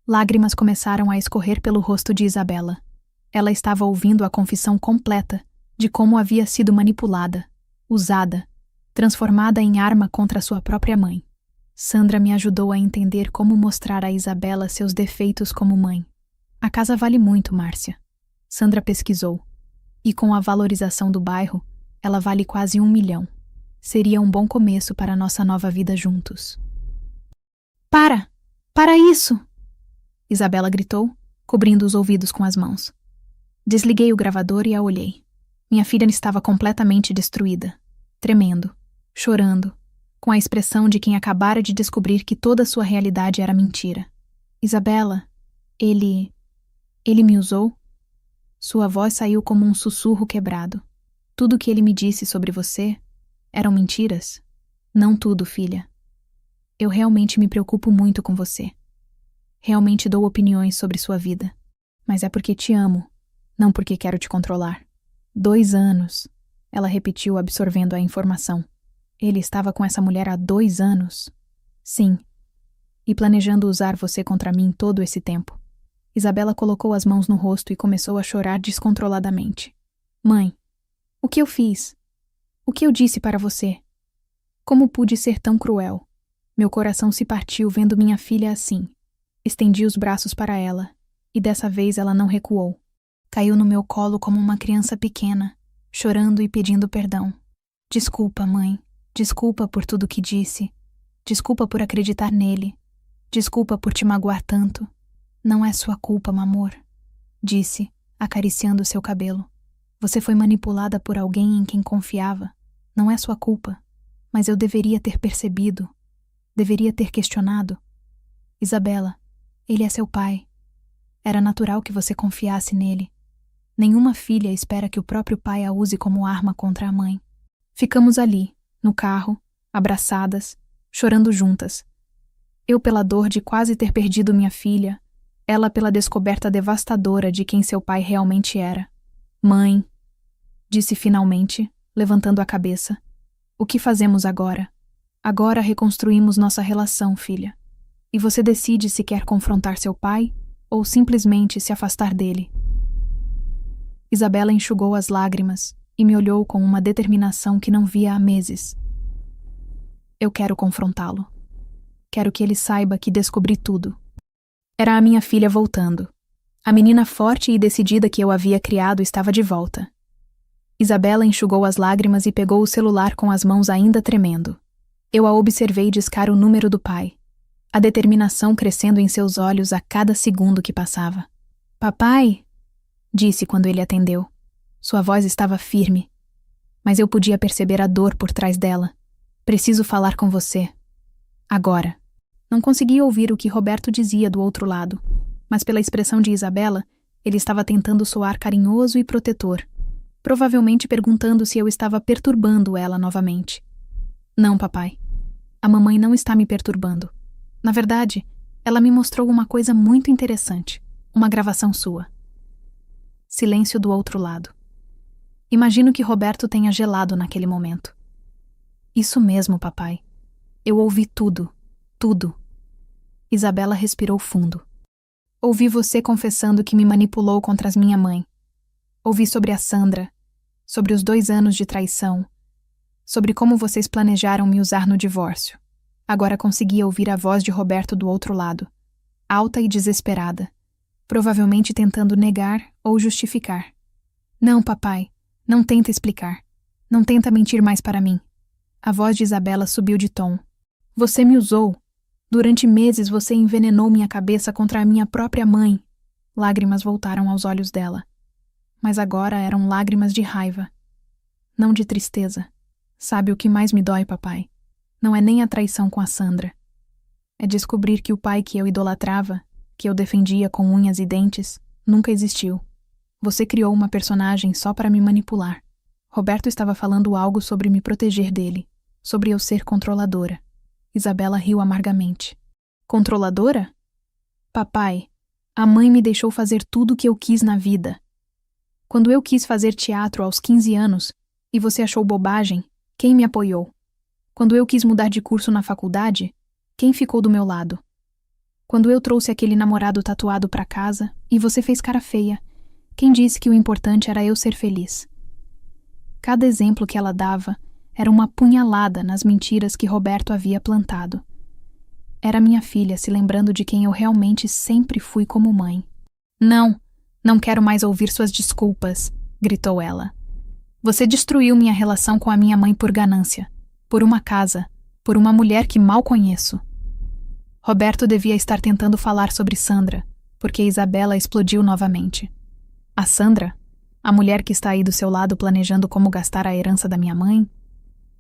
Lágrimas começaram a escorrer pelo rosto de Isabela. Ela estava ouvindo a confissão completa de como havia sido manipulada, usada, transformada em arma contra sua própria mãe. Sandra me ajudou a entender como mostrar a Isabela seus defeitos como mãe. A casa vale muito, Márcia. Sandra pesquisou. E com a valorização do bairro, ela vale quase 1 milhão. Seria um bom começo para nossa nova vida juntos. Para! Para isso! Isabela gritou, cobrindo os ouvidos com as mãos. Desliguei o gravador e a olhei. Minha filha estava completamente destruída, tremendo, chorando, com a expressão de quem acabara de descobrir que toda a sua realidade era mentira. Isabela, ele me usou? Sua voz saiu como um sussurro quebrado. Tudo o que ele me disse sobre você eram mentiras? Não tudo, filha. Eu realmente me preocupo muito com você. Realmente dou opiniões sobre sua vida. Mas é porque te amo, não porque quero te controlar. 2 anos, ela repetiu, absorvendo a informação. Ele estava com essa mulher há 2 anos? Sim. E planejando usar você contra mim todo esse tempo. Isabela colocou as mãos no rosto e começou a chorar descontroladamente. Mãe, o que eu fiz? O que eu disse para você? Como pude ser tão cruel? Meu coração se partiu vendo minha filha assim. Estendi os braços para ela, e dessa vez ela não recuou. Caiu no meu colo como uma criança pequena, chorando e pedindo perdão. Desculpa, mãe. Desculpa por tudo que disse. Desculpa por acreditar nele. Desculpa por te magoar tanto. Não é sua culpa, amor, disse, acariciando seu cabelo. Você foi manipulada por alguém em quem confiava. Não é sua culpa. Mas eu deveria ter percebido. Deveria ter questionado. Isabela, ele é seu pai. Era natural que você confiasse nele. Nenhuma filha espera que o próprio pai a use como arma contra a mãe. Ficamos ali, no carro, abraçadas, chorando juntas. Eu pela dor de quase ter perdido minha filha, ela pela descoberta devastadora de quem seu pai realmente era. Mãe, disse finalmente, levantando a cabeça. O que fazemos agora? Agora reconstruímos nossa relação, filha. E você decide se quer confrontar seu pai ou simplesmente se afastar dele. Isabela enxugou as lágrimas e me olhou com uma determinação que não via há meses. Eu quero confrontá-lo. Quero que ele saiba que descobri tudo. Era a minha filha voltando. A menina forte e decidida que eu havia criado estava de volta. Isabela enxugou as lágrimas e pegou o celular com as mãos ainda tremendo. Eu a observei discar o número do pai, a determinação crescendo em seus olhos a cada segundo que passava. Papai, disse quando ele atendeu. Sua voz estava firme, mas eu podia perceber a dor por trás dela. Preciso falar com você. Agora. Não conseguia ouvir o que Roberto dizia do outro lado, mas pela expressão de Isabela, ele estava tentando soar carinhoso e protetor, provavelmente perguntando se eu estava perturbando ela novamente. Não, papai. A mamãe não está me perturbando. Na verdade, ela me mostrou uma coisa muito interessante, uma gravação sua. Silêncio do outro lado. Imagino que Roberto tenha gelado naquele momento. Isso mesmo, papai. Eu ouvi tudo. Tudo. Isabela respirou fundo. Ouvi você confessando que me manipulou contra as minha mãe. Ouvi sobre a Sandra, sobre os 2 anos de traição, sobre como vocês planejaram me usar no divórcio. Agora conseguia ouvir a voz de Roberto do outro lado, alta e desesperada, provavelmente tentando negar ou justificar. Não, papai, não tenta explicar. Não tenta mentir mais para mim. A voz de Isabela subiu de tom. Você me usou. Durante meses você envenenou minha cabeça contra a minha própria mãe. Lágrimas voltaram aos olhos dela. Mas agora eram lágrimas de raiva. Não de tristeza. Sabe o que mais me dói, papai? Não é nem a traição com a Sandra. É descobrir que o pai que eu idolatrava, que eu defendia com unhas e dentes, nunca existiu. Você criou uma personagem só para me manipular. Roberto estava falando algo sobre me proteger dele, sobre eu ser controladora. Isabela riu amargamente. Controladora? Papai, a mãe me deixou fazer tudo o que eu quis na vida. Quando eu quis fazer teatro aos 15 anos, e você achou bobagem, quem me apoiou? Quando eu quis mudar de curso na faculdade, quem ficou do meu lado? Quando eu trouxe aquele namorado tatuado para casa e você fez cara feia, quem disse que o importante era eu ser feliz? Cada exemplo que ela dava era uma punhalada nas mentiras que Roberto havia plantado. Era minha filha se lembrando de quem eu realmente sempre fui como mãe. Não quero mais ouvir suas desculpas, gritou ela. Você destruiu minha relação com a minha mãe por ganância, por uma casa, por uma mulher que mal conheço. Roberto devia estar tentando falar sobre Sandra, porque Isabela explodiu novamente. A Sandra? A mulher que está aí do seu lado planejando como gastar a herança da minha mãe?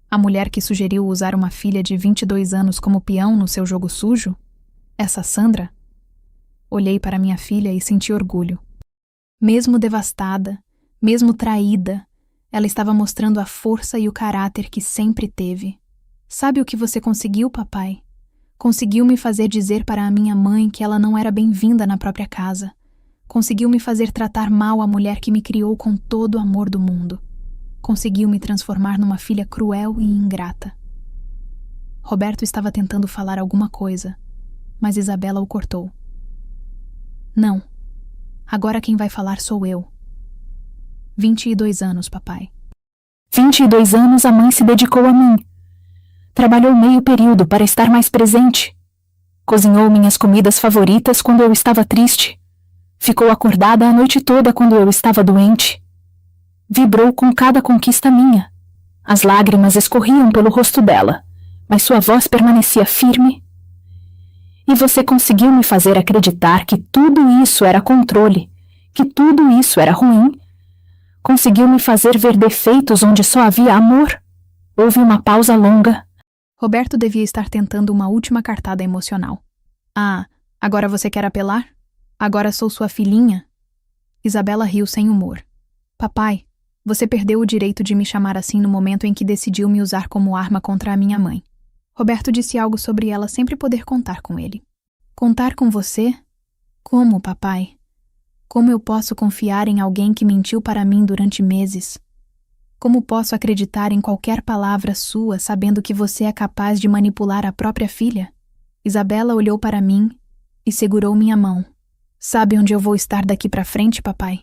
A mulher que sugeriu usar uma filha de 22 anos como peão no seu jogo sujo? Essa Sandra? Olhei para minha filha e senti orgulho. Mesmo devastada, mesmo traída, ela estava mostrando a força e o caráter que sempre teve. Sabe o que você conseguiu, papai? Conseguiu me fazer dizer para a minha mãe que ela não era bem-vinda na própria casa. Conseguiu me fazer tratar mal a mulher que me criou com todo o amor do mundo. Conseguiu me transformar numa filha cruel e ingrata. Roberto estava tentando falar alguma coisa, mas Isabela o cortou. Não. Agora quem vai falar sou eu. 22 anos, papai. 22 anos a mãe se dedicou a mim. Trabalhou meio período para estar mais presente. Cozinhou minhas comidas favoritas quando eu estava triste. Ficou acordada a noite toda quando eu estava doente. Vibrou com cada conquista minha. As lágrimas escorriam pelo rosto dela, mas sua voz permanecia firme. E você conseguiu me fazer acreditar que tudo isso era controle, que tudo isso era ruim. Conseguiu me fazer ver defeitos onde só havia amor. Houve uma pausa longa. Roberto devia estar tentando uma última cartada emocional. Ah, agora você quer apelar? Agora sou sua filhinha? Isabela riu sem humor. Papai, você perdeu o direito de me chamar assim no momento em que decidiu me usar como arma contra a minha mãe. Roberto disse algo sobre ela sempre poder contar com ele. Contar com você? Como, papai? Como eu posso confiar em alguém que mentiu para mim durante meses? Como posso acreditar em qualquer palavra sua sabendo que você é capaz de manipular a própria filha? Isabela olhou para mim e segurou minha mão. Sabe onde eu vou estar daqui para frente, papai?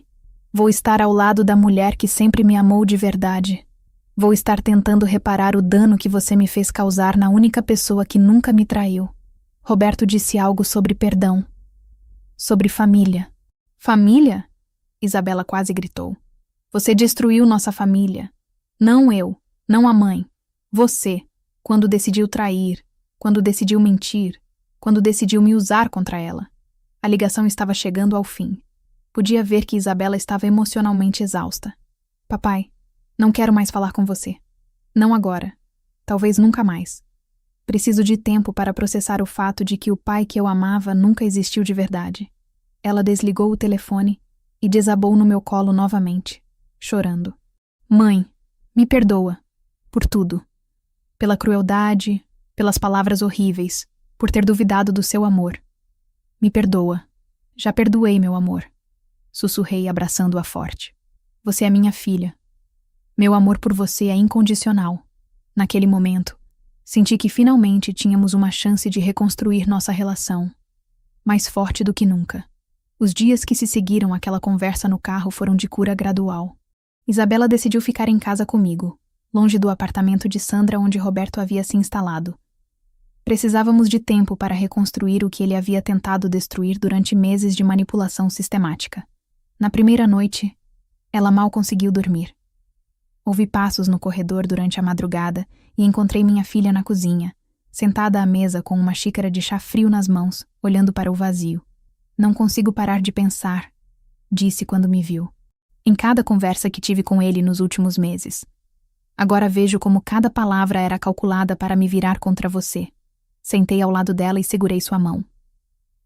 Vou estar ao lado da mulher que sempre me amou de verdade. Vou estar tentando reparar o dano que você me fez causar na única pessoa que nunca me traiu. Roberto disse algo sobre perdão. Sobre família. Família? Isabela quase gritou. Você destruiu nossa família. Não eu, não a mãe. Você, quando decidiu trair, quando decidiu mentir, quando decidiu me usar contra ela. A ligação estava chegando ao fim. Podia ver que Isabela estava emocionalmente exausta. Papai, não quero mais falar com você. Não agora. Talvez nunca mais. Preciso de tempo para processar o fato de que o pai que eu amava nunca existiu de verdade. Ela desligou o telefone e desabou no meu colo novamente, chorando. Mãe, me perdoa. Por tudo. Pela crueldade, pelas palavras horríveis, por ter duvidado do seu amor. Me perdoa. Já perdoei, meu amor. Sussurrei, abraçando-a forte. Você é minha filha. Meu amor por você é incondicional. Naquele momento, senti que finalmente tínhamos uma chance de reconstruir nossa relação. Mais forte do que nunca. Os dias que se seguiram àquela conversa no carro foram de cura gradual. Isabela decidiu ficar em casa comigo, longe do apartamento de Sandra onde Roberto havia se instalado. Precisávamos de tempo para reconstruir o que ele havia tentado destruir durante meses de manipulação sistemática. Na primeira noite, ela mal conseguiu dormir. Ouvi passos no corredor durante a madrugada e encontrei minha filha na cozinha, sentada à mesa com uma xícara de chá frio nas mãos, olhando para o vazio. Não consigo parar de pensar, disse quando me viu. Em cada conversa que tive com ele nos últimos meses. Agora vejo como cada palavra era calculada para me virar contra você. Sentei ao lado dela e segurei sua mão.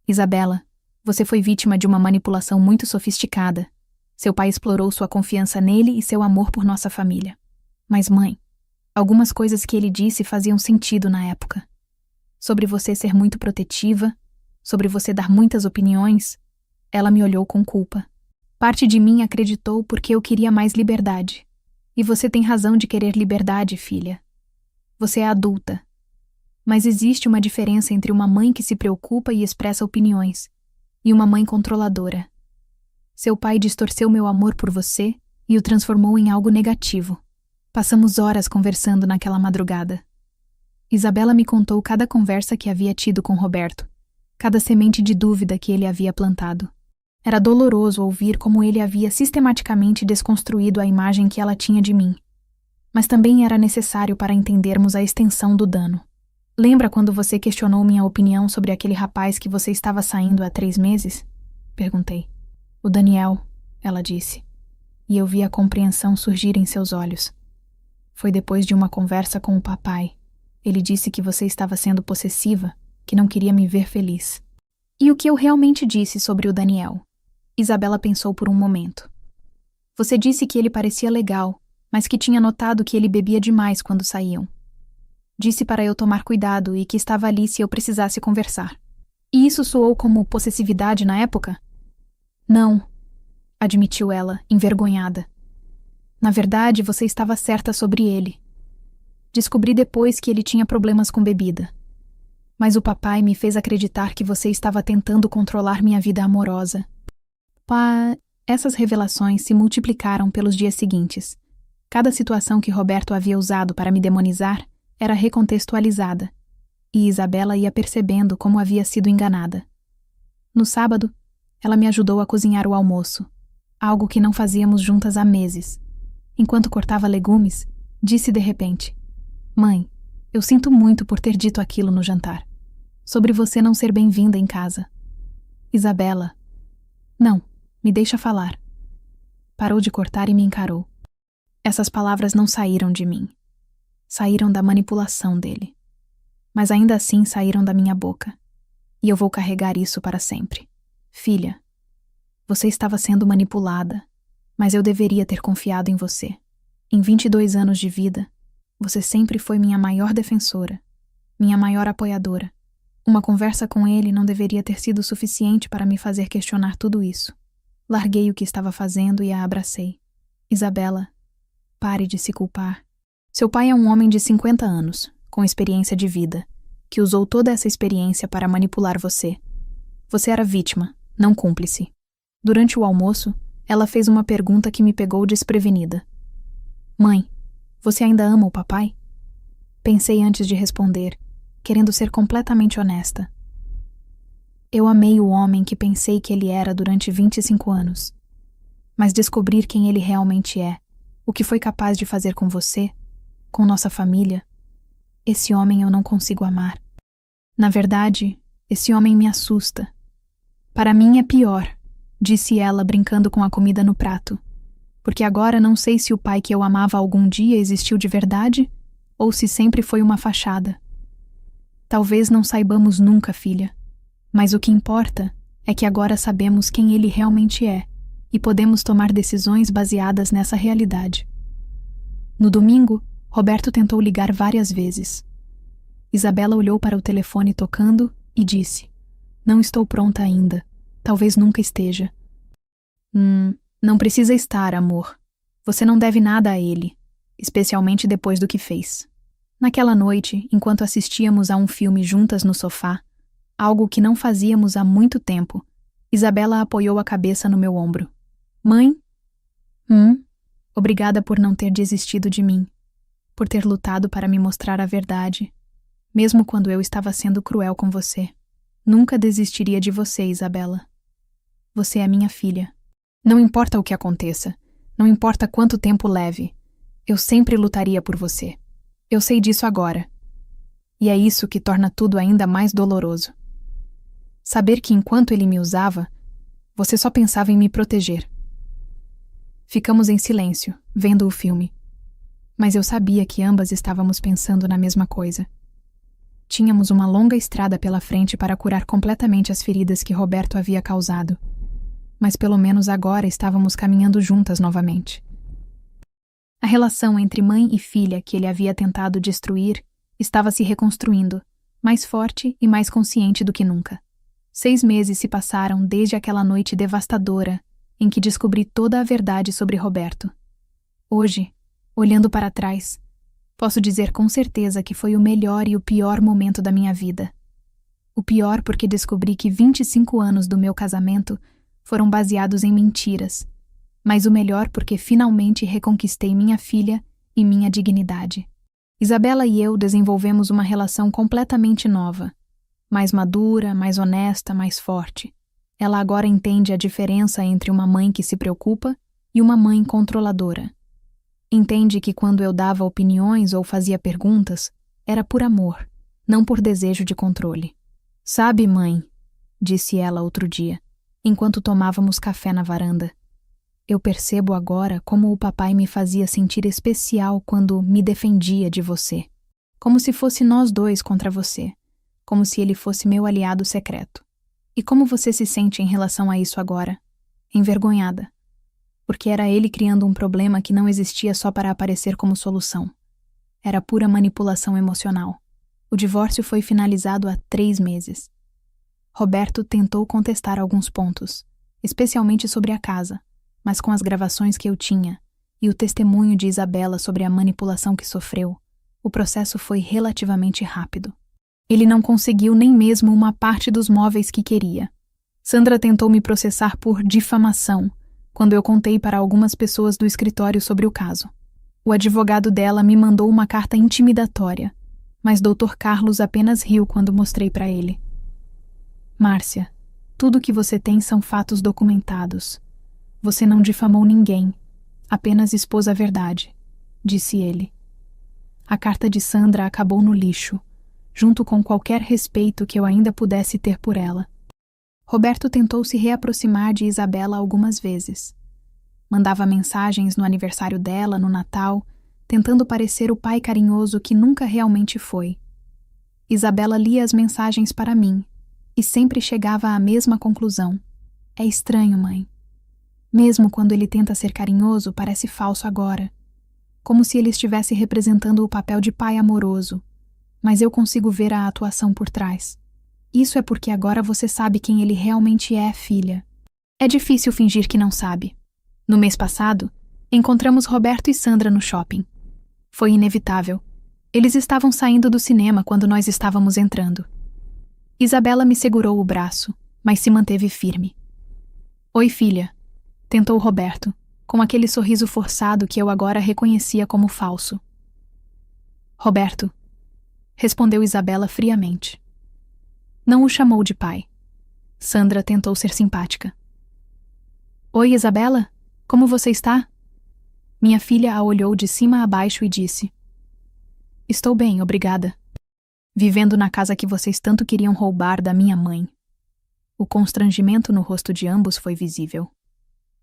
Isabela, você foi vítima de uma manipulação muito sofisticada. Seu pai explorou sua confiança nele e seu amor por nossa família. Mas, mãe, algumas coisas que ele disse faziam sentido na época. Sobre você ser muito protetiva, sobre você dar muitas opiniões, ela me olhou com culpa. Parte de mim acreditou porque eu queria mais liberdade. E você tem razão de querer liberdade, filha. Você é adulta. Mas existe uma diferença entre uma mãe que se preocupa e expressa opiniões e uma mãe controladora. Seu pai distorceu meu amor por você e o transformou em algo negativo. Passamos horas conversando naquela madrugada. Isabela me contou cada conversa que havia tido com Roberto, cada semente de dúvida que ele havia plantado. Era doloroso ouvir como ele havia sistematicamente desconstruído a imagem que ela tinha de mim. Mas também era necessário para entendermos a extensão do dano. Lembra quando você questionou minha opinião sobre aquele rapaz que você estava saindo há 3 meses? Perguntei. O Daniel, ela disse. E eu vi a compreensão surgir em seus olhos. Foi depois de uma conversa com o papai. Ele disse que você estava sendo possessiva, que não queria me ver feliz. E o que eu realmente disse sobre o Daniel? Isabela pensou por um momento. Você disse que ele parecia legal, mas que tinha notado que ele bebia demais quando saíam. Disse para eu tomar cuidado e que estava ali se eu precisasse conversar. E isso soou como possessividade na época? Não, admitiu ela, envergonhada. Na verdade, você estava certa sobre ele. Descobri depois que ele tinha problemas com bebida. Mas o papai me fez acreditar que você estava tentando controlar minha vida amorosa. Essas revelações se multiplicaram pelos dias seguintes. Cada situação que Roberto havia usado para me demonizar era recontextualizada, e Isabela ia percebendo como havia sido enganada. No sábado, ela me ajudou a cozinhar o almoço, algo que não fazíamos juntas há meses. Enquanto cortava legumes, disse de repente: Mãe, eu sinto muito por ter dito aquilo no jantar, sobre você não ser bem-vinda em casa. Isabela, não, me deixa falar. Parou de cortar e me encarou. Essas palavras não saíram de mim. Saíram da manipulação dele. Mas ainda assim saíram da minha boca. E eu vou carregar isso para sempre. Filha, você estava sendo manipulada, mas eu deveria ter confiado em você. Em 22 anos de vida, você sempre foi minha maior defensora, minha maior apoiadora. Uma conversa com ele não deveria ter sido suficiente para me fazer questionar tudo isso. Larguei o que estava fazendo e a abracei. Isabela, pare de se culpar. Seu pai é um homem de 50 anos, com experiência de vida, que usou toda essa experiência para manipular você. Você era vítima, não cúmplice. Durante o almoço, ela fez uma pergunta que me pegou desprevenida. Mãe, você ainda ama o papai? Pensei antes de responder, querendo ser completamente honesta. Eu amei o homem que pensei que ele era durante 25 anos. Mas descobrir quem ele realmente é, o que foi capaz de fazer com você, com nossa família, esse homem eu não consigo amar. Na verdade, esse homem me assusta. Para mim é pior, disse ela brincando com a comida no prato, porque agora não sei se o pai que eu amava algum dia existiu de verdade ou se sempre foi uma fachada. Talvez não saibamos nunca, filha, mas o que importa é que agora sabemos quem ele realmente é e podemos tomar decisões baseadas nessa realidade. No domingo, Roberto tentou ligar várias vezes. Isabela olhou para o telefone tocando e disse: Não estou pronta ainda. Talvez nunca esteja. Não precisa estar, amor. Você não deve nada a ele, especialmente depois do que fez. Naquela noite, enquanto assistíamos a um filme juntas no sofá, algo que não fazíamos há muito tempo, Isabela apoiou a cabeça no meu ombro. Mãe? Obrigada por não ter desistido de mim, por ter lutado para me mostrar a verdade, mesmo quando eu estava sendo cruel com você. Nunca desistiria de você, Isabela. Você é minha filha. Não importa o que aconteça, não importa quanto tempo leve, eu sempre lutaria por você. Eu sei disso agora. E é isso que torna tudo ainda mais doloroso. Saber que enquanto ele me usava, você só pensava em me proteger. Ficamos em silêncio, vendo o filme. Mas eu sabia que ambas estávamos pensando na mesma coisa. Tínhamos uma longa estrada pela frente para curar completamente as feridas que Roberto havia causado. Mas pelo menos agora estávamos caminhando juntas novamente. A relação entre mãe e filha que ele havia tentado destruir estava se reconstruindo, mais forte e mais consciente do que nunca. 6 meses se passaram desde aquela noite devastadora em que descobri toda a verdade sobre Roberto. Hoje, olhando para trás, Posso dizer com certeza que foi o melhor e o pior momento da minha vida. O pior porque descobri que 25 anos do meu casamento foram baseados em mentiras, mas o melhor porque finalmente reconquistei minha filha e minha dignidade. Isabela e eu desenvolvemos uma relação completamente nova, mais madura, mais honesta, mais forte. Ela agora entende a diferença entre uma mãe que se preocupa e uma mãe controladora. Entende que quando eu dava opiniões ou fazia perguntas, era por amor, não por desejo de controle. Sabe, mãe, disse ela outro dia, enquanto tomávamos café na varanda, eu percebo agora como o papai me fazia sentir especial quando me defendia de você. Como se fosse nós dois contra você. Como se ele fosse meu aliado secreto. E como você se sente em relação a isso agora? Envergonhada. Porque era ele criando um problema que não existia só para aparecer como solução. Era pura manipulação emocional. O divórcio foi finalizado há 3 meses. Roberto tentou contestar alguns pontos, especialmente sobre a casa, mas com as gravações que eu tinha e o testemunho de Isabela sobre a manipulação que sofreu, o processo foi relativamente rápido. Ele não conseguiu nem mesmo uma parte dos móveis que queria. Sandra tentou me processar por difamação, quando eu contei para algumas pessoas do escritório sobre o caso. O advogado dela me mandou uma carta intimidatória, mas Dr. Carlos apenas riu quando mostrei para ele. Márcia, tudo que você tem são fatos documentados. Você não difamou ninguém, apenas expôs a verdade, disse ele. A carta de Sandra acabou no lixo, junto com qualquer respeito que eu ainda pudesse ter por ela. Roberto tentou se reaproximar de Isabela algumas vezes. Mandava mensagens no aniversário dela, no Natal, tentando parecer o pai carinhoso que nunca realmente foi. Isabela lia as mensagens para mim e sempre chegava à mesma conclusão. É estranho, mãe. Mesmo quando ele tenta ser carinhoso, parece falso agora. Como se ele estivesse representando o papel de pai amoroso. Mas eu consigo ver a atuação por trás. Isso é porque agora você sabe quem ele realmente é, filha. É difícil fingir que não sabe. No mês passado, encontramos Roberto e Sandra no shopping. Foi inevitável. Eles estavam saindo do cinema quando nós estávamos entrando. Isabela me segurou o braço, mas se manteve firme. Oi, filha, tentou Roberto, com aquele sorriso forçado que eu agora reconhecia como falso. Roberto, respondeu Isabela friamente. Não o chamou de pai. Sandra tentou ser simpática. Oi, Isabela? Como você está? Minha filha a olhou de cima a baixo e disse: Estou bem, obrigada. Vivendo na casa que vocês tanto queriam roubar da minha mãe. O constrangimento no rosto de ambos foi visível.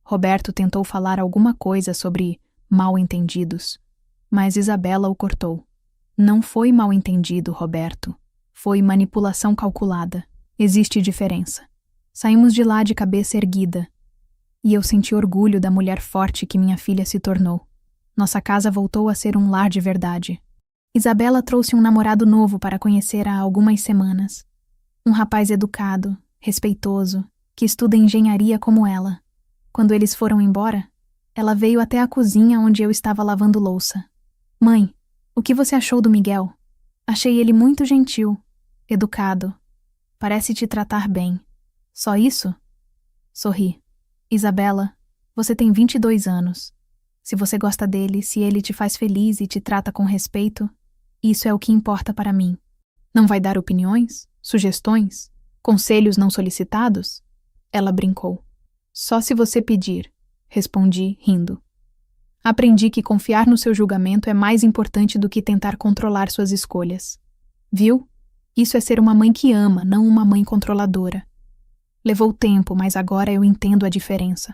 Roberto tentou falar alguma coisa sobre mal-entendidos, mas Isabela o cortou. Não foi mal-entendido, Roberto. Foi manipulação calculada. Existe diferença. Saímos de lá de cabeça erguida. E eu senti orgulho da mulher forte que minha filha se tornou. Nossa casa voltou a ser um lar de verdade. Isabela trouxe um namorado novo para conhecer há algumas semanas. Um rapaz educado, respeitoso, que estuda engenharia como ela. Quando eles foram embora, ela veio até a cozinha onde eu estava lavando louça. Mãe, o que você achou do Miguel? Achei ele muito gentil, educado. Parece te tratar bem. Só isso? Sorri. Isabela, você tem 22 anos. Se você gosta dele, se ele te faz feliz e te trata com respeito, isso é o que importa para mim. Não vai dar opiniões? Sugestões? Conselhos não solicitados? Ela brincou. Só se você pedir, respondi, rindo. Aprendi que confiar no seu julgamento é mais importante do que tentar controlar suas escolhas. Viu? Isso é ser uma mãe que ama, não uma mãe controladora. Levou tempo, mas agora eu entendo a diferença.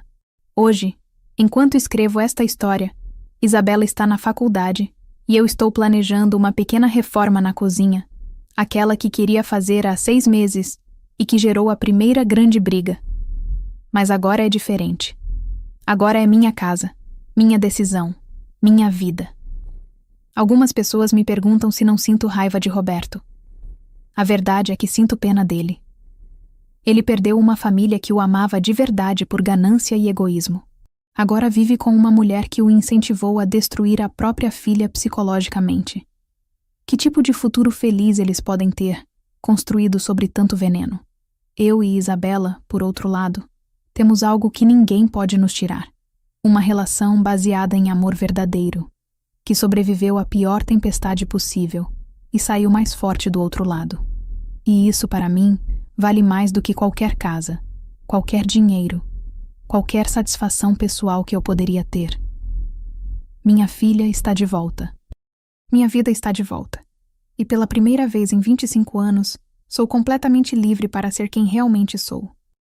Hoje, enquanto escrevo esta história, Isabela está na faculdade e eu estou planejando uma pequena reforma na cozinha, aquela que queria fazer há 6 meses e que gerou a primeira grande briga. Mas agora é diferente. Agora é minha casa, minha decisão, minha vida. Algumas pessoas me perguntam se não sinto raiva de Roberto. A verdade é que sinto pena dele. Ele perdeu uma família que o amava de verdade por ganância e egoísmo. Agora vive com uma mulher que o incentivou a destruir a própria filha psicologicamente. Que tipo de futuro feliz eles podem ter, construído sobre tanto veneno? Eu e Isabela, por outro lado, temos algo que ninguém pode nos tirar. Uma relação baseada em amor verdadeiro, que sobreviveu à pior tempestade possível e saiu mais forte do outro lado. E isso, para mim, vale mais do que qualquer casa, qualquer dinheiro, qualquer satisfação pessoal que eu poderia ter. Minha filha está de volta. Minha vida está de volta. E pela primeira vez em 25 anos, sou completamente livre para ser quem realmente sou.